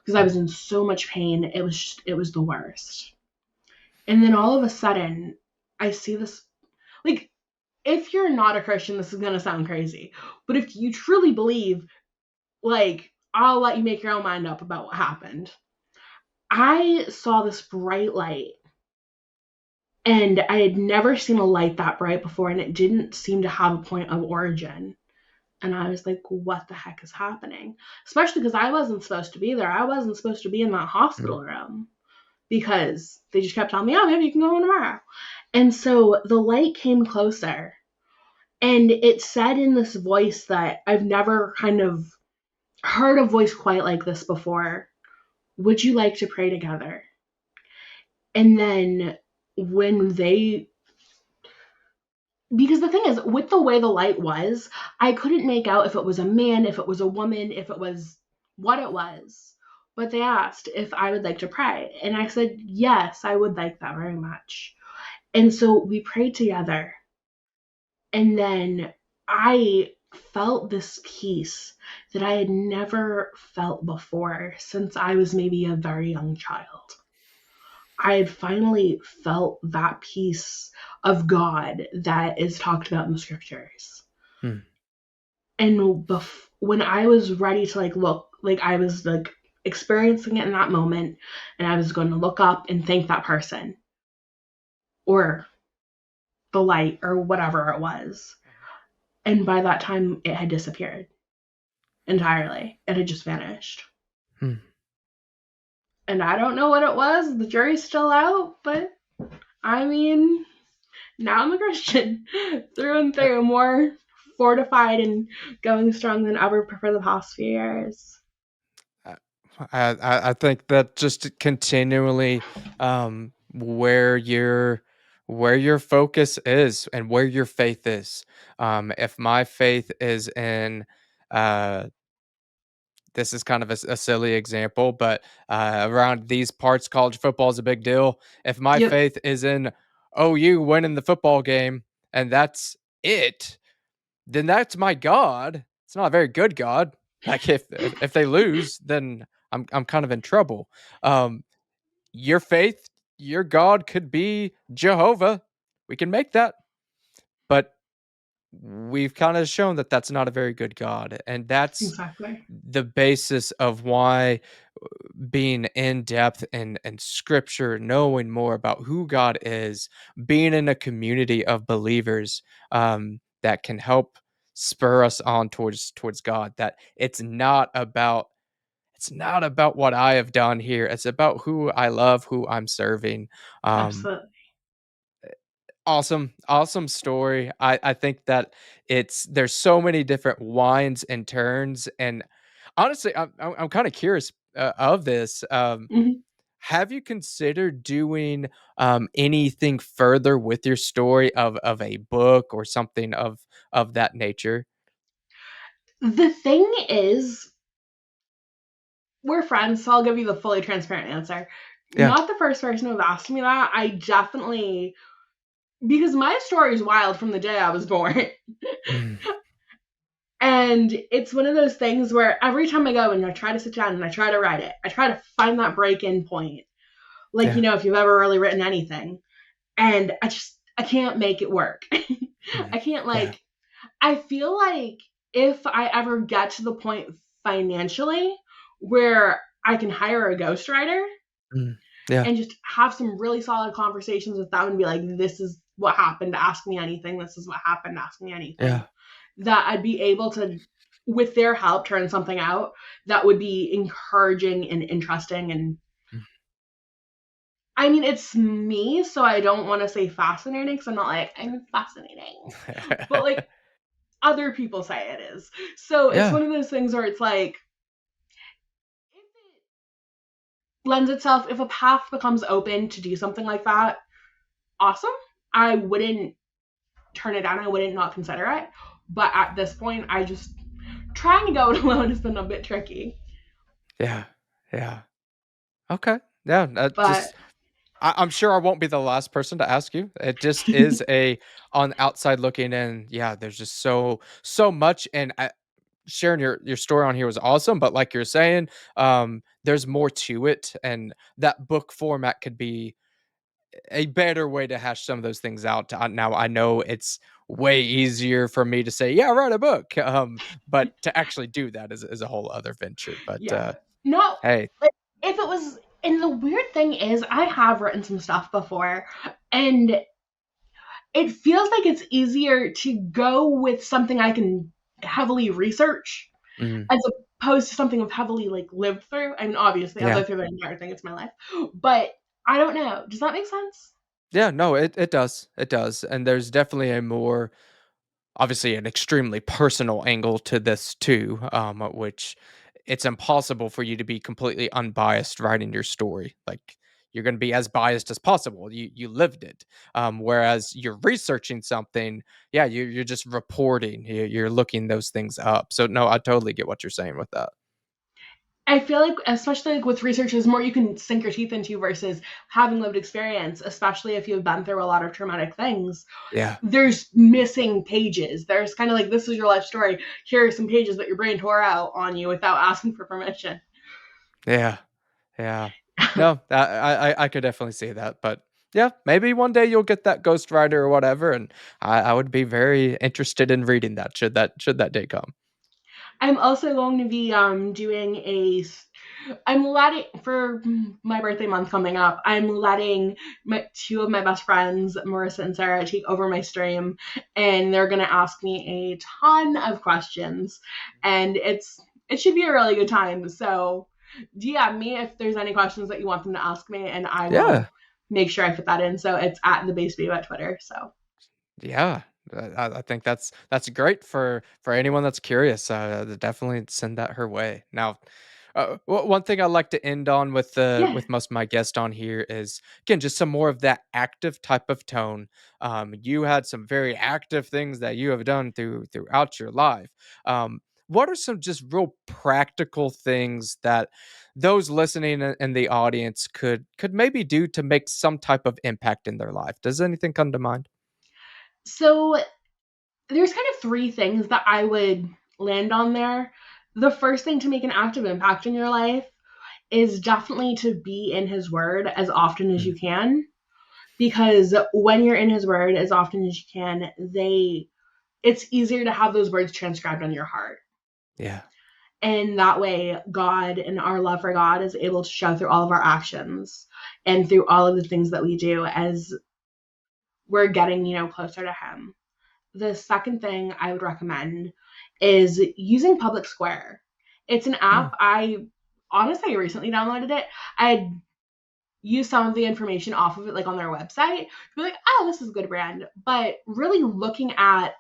because I was in so much pain. It was the worst. And then all of a sudden, I see this, like, if you're not a Christian, this is going to sound crazy, but if you truly believe, like, I'll let you make your own mind up about what happened. I saw this bright light, and I had never seen a light that bright before, and it didn't seem to have a point of origin. And I was like, what the heck is happening? Especially because I wasn't supposed to be there. I wasn't supposed to be in that Mm, hospital room because they just kept telling me, oh, maybe you can go home tomorrow. And so the light came closer, and it said in this voice that I've never kind of heard a voice quite like this before. Would you like to pray together? And then when they, because the thing is, with the way the light was, I couldn't make out if it was a man, if it was a woman, if it was what it was. But they asked if I would like to pray. And I said, yes, I would like that very much. And so we prayed together. And then I felt this peace that I had never felt before since I was maybe a very young child. I had finally felt that peace of God that is talked about in the scriptures. mm, And when I was ready to like look, like I was like experiencing it in that moment, and I was going to look up and thank that person or the light or whatever it was. And by that time, it had disappeared entirely. It had just vanished. mm. And I don't know what it was. The jury's still out, but I mean, now I'm a Christian through and through, more fortified and going strong than ever for the past few years. I I think that just continually, where your focus is and where your faith is. If my faith is in, uh, this is kind of a silly example, but around these parts, college football is a big deal. If my Yep, faith is in OU winning the football game and that's it, then that's my God. It's not a very good God. Like if they lose, then I'm kind of in trouble. Um, your faith, your God could be Jehovah. We can make that, but we've kind of shown that that's not a very good God, and that's exactly. the basis of why being in depth in scripture, knowing more about who God is, being in a community of believers that can help spur us on towards God. That it's not about what I have done here. It's about who I love, who I'm serving. Um, Absolutely. awesome story. I think that there's so many different winds and turns, and honestly, I'm kind of curious of this. Mhm. Have you considered doing anything further with your story of a book or something of that nature? The thing is, we're friends, so I'll give you the fully transparent answer. Yeah. Not the first person who's asked me that. I definitely, because my story is wild from the day I was born. Mm, And it's one of those things where every time I go and I try to sit down and I try to write it, I try to find that break in point. Like, yeah. if you've ever really written anything. And I can't make it work. Mm, I can't, yeah. like, I feel like if I ever get to the point financially where I can hire a ghostwriter Mm, yeah. and just have some really solid conversations with them and be like, this is what happened, ask me anything. This is what happened, ask me anything. Yeah. That I'd be able to, with their help, turn something out that would be encouraging and interesting. And I mean, it's me, so I don't want to say fascinating because I'm not like, I'm fascinating. But like other people say it is. So it's Yeah. one of those things where it's like, if it lends itself, if a path becomes open to do something like that, awesome. I wouldn't turn it down. I wouldn't not consider it. But at this point, I just trying to go it alone has been a bit tricky. Yeah. Yeah. Okay. Yeah. That But just I'm sure I won't be the last person to ask you. It just is a on outside looking in. Yeah, there's just so much, and sharing your story on here was awesome. But like you're saying, there's more to it, and that book format could be a better way to hash some of those things out. Now I know it's way easier for me to say, "Yeah, write a book." But to actually do that is a whole other venture. But Yeah. No, hey, like, if it was, and the weird thing is, I have written some stuff before, and it feels like it's easier to go with something I can heavily research mm, as opposed to something I've heavily like lived through. I mean, obviously, I've yeah, lived through the entire thing. It's my life, but I don't know. Does that make sense? yeah, no, it does, it does, and there's definitely a more obviously an extremely personal angle to this too, which it's impossible for you to be completely unbiased writing your story. Like you're going to be as biased as possible. You lived it. Whereas you're researching something, yeah, you're just reporting. You're looking those things up. So no, I totally get what you're saying with that. I feel like, especially like with research, there's more you can sink your teeth into versus having lived experience, especially if you've been through a lot of traumatic things. Yeah, There's missing pages. There's kind of like, this is your life story. Here are some pages that your brain tore out on you without asking for permission. yeah, yeah. No, I could definitely see that, but yeah, maybe one day you'll get that ghostwriter or whatever, and I would be very interested in reading that should that day come. I'm also going to be doing a I'm letting for my birthday month coming up. I'm letting two of my best friends, Marissa and Sarah, take over my stream, and they're gonna ask me a ton of questions, and it should be a really good time. So, DM me if there's any questions that you want them to ask me, and I Yeah, will make sure I fit that in. So it's at the base babe at Twitter. So yeah. I think that's great for anyone that's curious. Definitely send that her way. Now, one thing I like to end on yeah. with most of my guests on here is again just some more of that active type of tone. You had some very active things that you have done throughout your life. What are some just real practical things that those listening in the audience could maybe do to make some type of impact in their life? Does anything come to mind? So there's kind of three things that I would land on there. The first thing to make an active impact in your life is definitely to be in his word as often as you Mm, can, because when you're in his word as often as you can, it's easier to have those words transcribed on your heart. yeah. And that way God and our love for God is able to show through all of our actions and through all of the things that we do as we're getting, closer to him. The second thing I would recommend is using Public Square. It's an Mm, app. I honestly recently downloaded it. I had used some of the information off of it, like on their website, to be like, oh, this is a good brand. But really looking at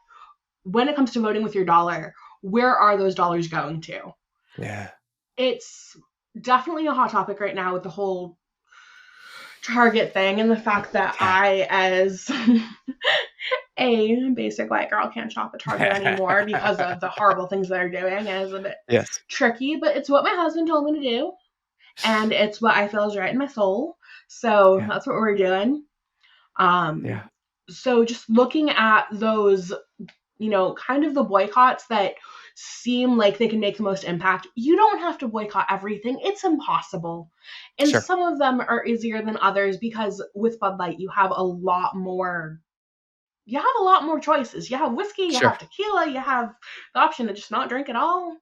when it comes to voting with your dollar, where are those dollars going to? yeah. It's definitely a hot topic right now with the whole Target thing and the fact that Yeah. I, as a basic white girl, can't shop at Target anymore because of the horrible things they're doing, and it's a bit Yes. tricky, but it's what my husband told me to do, and it's what I feel is right in my soul. So Yeah. that's what we're doing. Um, Yeah. so just looking at those, kind of the boycotts that seem like they can make the most impact. You don't have to boycott everything. It's impossible. And Sure. some of them are easier than others because with Bud Light, you have a lot more choices. You have whiskey, you Sure. have tequila, you have the option to just not drink at all,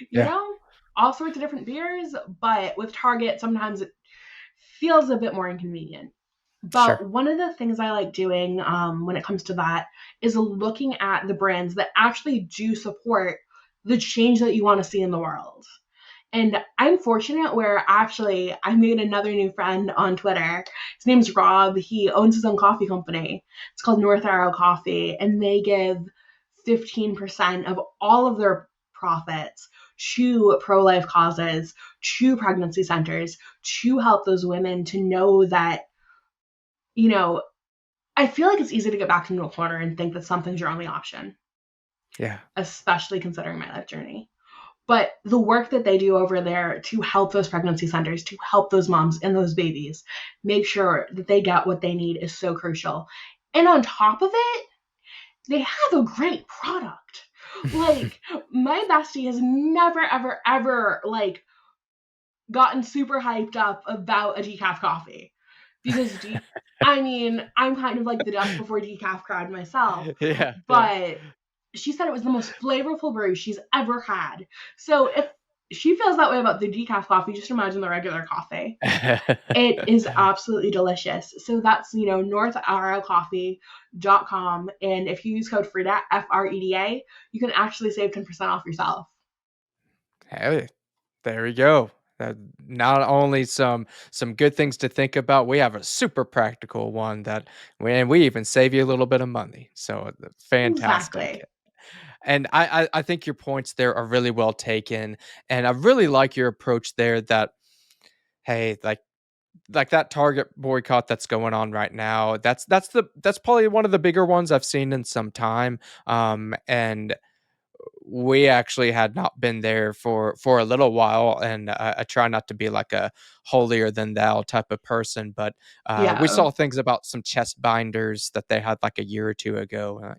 you Yeah. know, all sorts of different beers. But with Target, sometimes it feels a bit more inconvenient. Sure. But one of the things I like doing when it comes to that is looking at the brands that actually do support the change that you want to see in the world. And I'm fortunate where actually I made another new friend on Twitter. His name's Rob. He owns his own coffee company. It's called North Arrow Coffee, and they give 15% of all of their profits to pro life causes, to pregnancy centers, to help those women to know that, you know, I feel like it's easy to get back into a corner and think that something's your only option, Yeah. especially considering my life journey. But the work that they do over there to help those pregnancy centers, to help those moms and those babies make sure that they get what they need is so crucial. And on top of it, they have a great product. Like, my bestie has never, ever, ever, like, gotten super hyped up about a decaf coffee. because I mean, I'm kind of like the death before decaf crowd myself, Yeah, yeah. but she said it was the most flavorful brew she's ever had. So if she feels that way about the decaf coffee, just imagine the regular coffee. It is absolutely delicious. So that's, northarrowcoffee.com. And if you use code FREDA, FREDA, you can actually save 10% off yourself. Hey, there we go. Not only some good things to think about, we have a super practical one that we even save you a little bit of money. So fantastic. Exactly. And I think your points there are really well taken. And I really like your approach there that, hey, like that Target boycott that's going on right now, that's probably one of the bigger ones I've seen in some time. And we actually had not been there for a little while, and I try not to be like a holier than thou type of person, but we Yeah. saw things about some chest binders that they had like a year or two ago.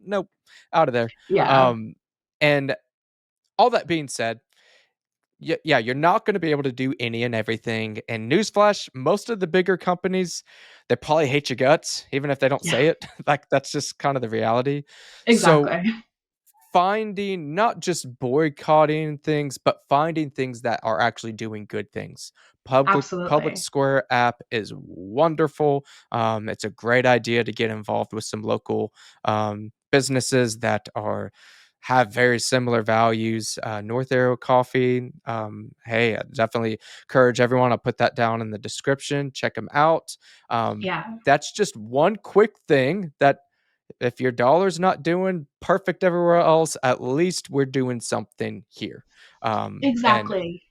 Nope, out of there. Yeah. Um, and all that being said, yeah, you're not going to be able to do any and everything. And newsflash, most of the bigger companies, they probably hate your guts, even if they don't Yeah. say it. Like that's just kind of the reality. So Exactly. finding not just boycotting things, but finding things that are actually doing good things. Public Absolutely. Square app is wonderful. It's a great idea to get involved with some local businesses that are have very similar values. North Arrow Coffee. Hey, I definitely encourage everyone. I'll put that down in the description. Check them out. Um, Yeah. that's just one quick thing that if your dollar's not doing perfect everywhere else, at least we're doing something here. And Exactly.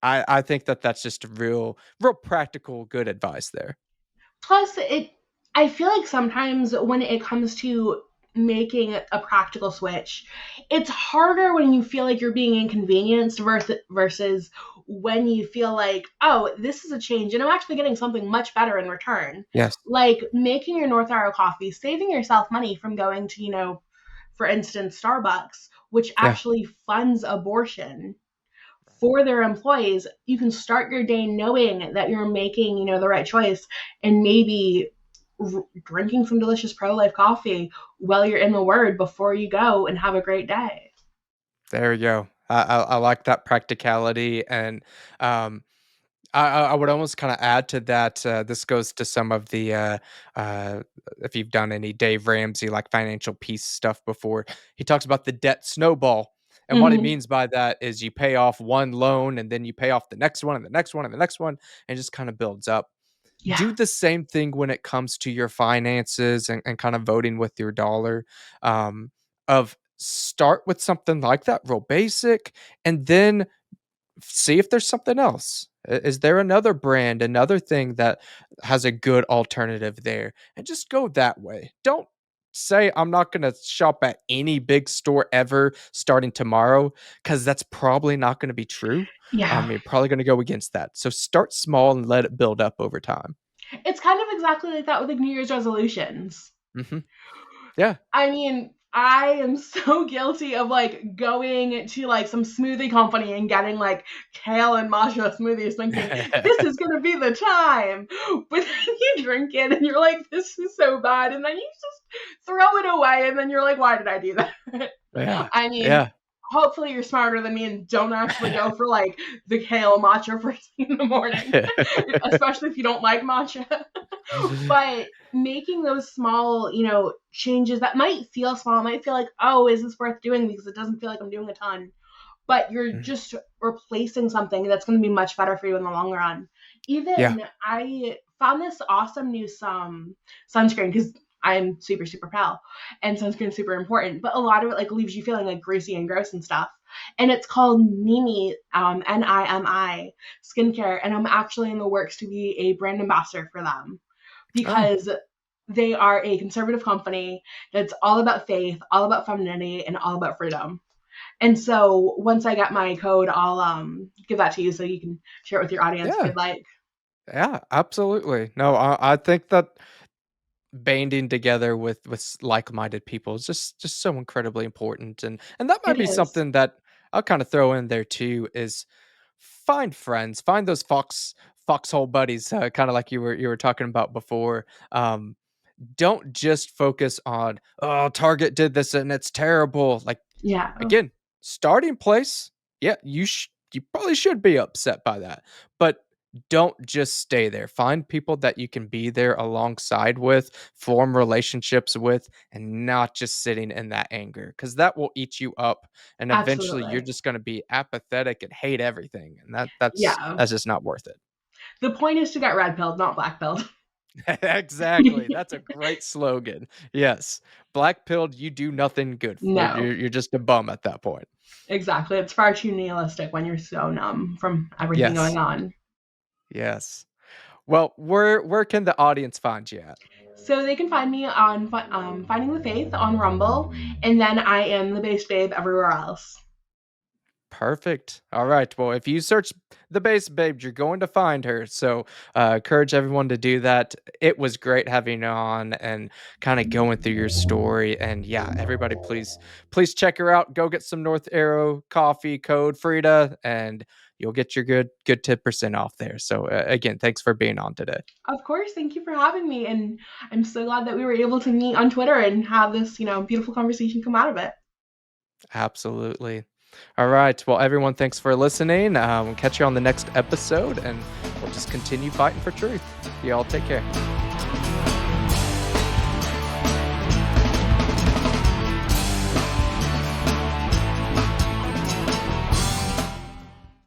I think that that's just real practical, good advice there. Plus, I feel like sometimes when it comes to making a practical switch, it's harder when you feel like you're being inconvenienced versus when you feel like, oh, this is a change and I'm actually getting something much better in return. Yes. Like making your North Arrow coffee, saving yourself money from going to, for instance, Starbucks, which Yeah. actually funds abortion for their employees. You can start your day knowing that you're making, the right choice, and maybe drinking some delicious pro-life coffee while you're in the word before you go and have a great day. There you go. I like that practicality, and um, I would almost kind of add to that. This goes to some of the uh, if you've done any Dave Ramsey like financial peace stuff before. He talks about the debt snowball, and what he Mm-hmm. means by that is you pay off one loan, and then you pay off the next one, and the next one, and the next one, and it just kind of builds up. Yeah. Do the same thing when it comes to your finances and kind of voting with your dollar. Of start with something like that, real basic, and then see if there's something else. Is there another brand, another thing that has a good alternative there? And just go that way. Don't say I'm not going to shop at any big store ever starting tomorrow because that's probably not going to be true. Yeah. You're probably going to go against that. So start small and let it build up over time. It's kind of exactly like that with like New Year's resolutions. Hmm. Yeah. I mean, I am so guilty of like going to like some smoothie company and getting like kale and matcha smoothies thinking this is going to be the time. But then you drink it and you're like, this is so bad. And then you just throw it away. And then you're like, why did I do that? Yeah. I mean, Yeah. hopefully you're smarter than me and don't actually go for like the kale matcha first thing in the morning, especially if you don't like matcha. But making those small, changes that might feel small, might feel like, oh, is this worth doing because it doesn't feel like I'm doing a ton. But you're Mhm. just replacing something that's going to be much better for you in the long run. Yeah. Even I found this awesome new sunscreen because I'm super super pale and sunscreen is super important. But a lot of it like leaves you feeling like greasy and gross and stuff. And it's called Nimi, Nimi skincare, and I'm actually in the works to be a brand ambassador for them Oh, because they are a conservative company that's all about faith, all about femininity, and all about freedom. And so once I get my code, I'll give that to you so you can share it with your audience if yeah. you'd like. Yeah, absolutely. No, I think that banding together with like-minded people is just so incredibly important, and that might It be is. something that I'll kind of throw in there too is find friends, find those foxhole buddies, kind of like you were talking about before. Um, don't just focus on, oh, Target did this and it's terrible. Like, Yeah, again, starting place, yeah, you probably should be upset by that, but don't just stay there. Find people that you can be there alongside with, form relationships with, and not just sitting in that anger, because that will eat you up, and eventually you're absolutely. just going to be apathetic and hate everything, and that's Yeah. that's just not worth it. The point is to get red pilled, not black pilled. Exactly. That's a great slogan. Yes. Black pilled, you do nothing good. No, You're just a bum at that point. exactly. It's far too nihilistic when you're so numb from everything going Yes. on. Yes. Well, where can the audience find you at? So they can find me on Finding the Faith on Rumble, and then I am the Base Babe everywhere else. Perfect. All right. Well, if you search the base babe, you're going to find her. So, encourage everyone to do that. It was great having you on and kind of going through your story. And yeah, everybody, please check her out. Go get some North Arrow coffee code Frida, and you'll get your good 10% off there. So, again, thanks for being on today. Of course, thank you for having me, and I'm so glad that we were able to meet on Twitter and have this, beautiful conversation come out of it. Absolutely. All right. Well, everyone, thanks for listening. We'll catch you on the next episode, and we'll just continue fighting for truth. Y'all take care.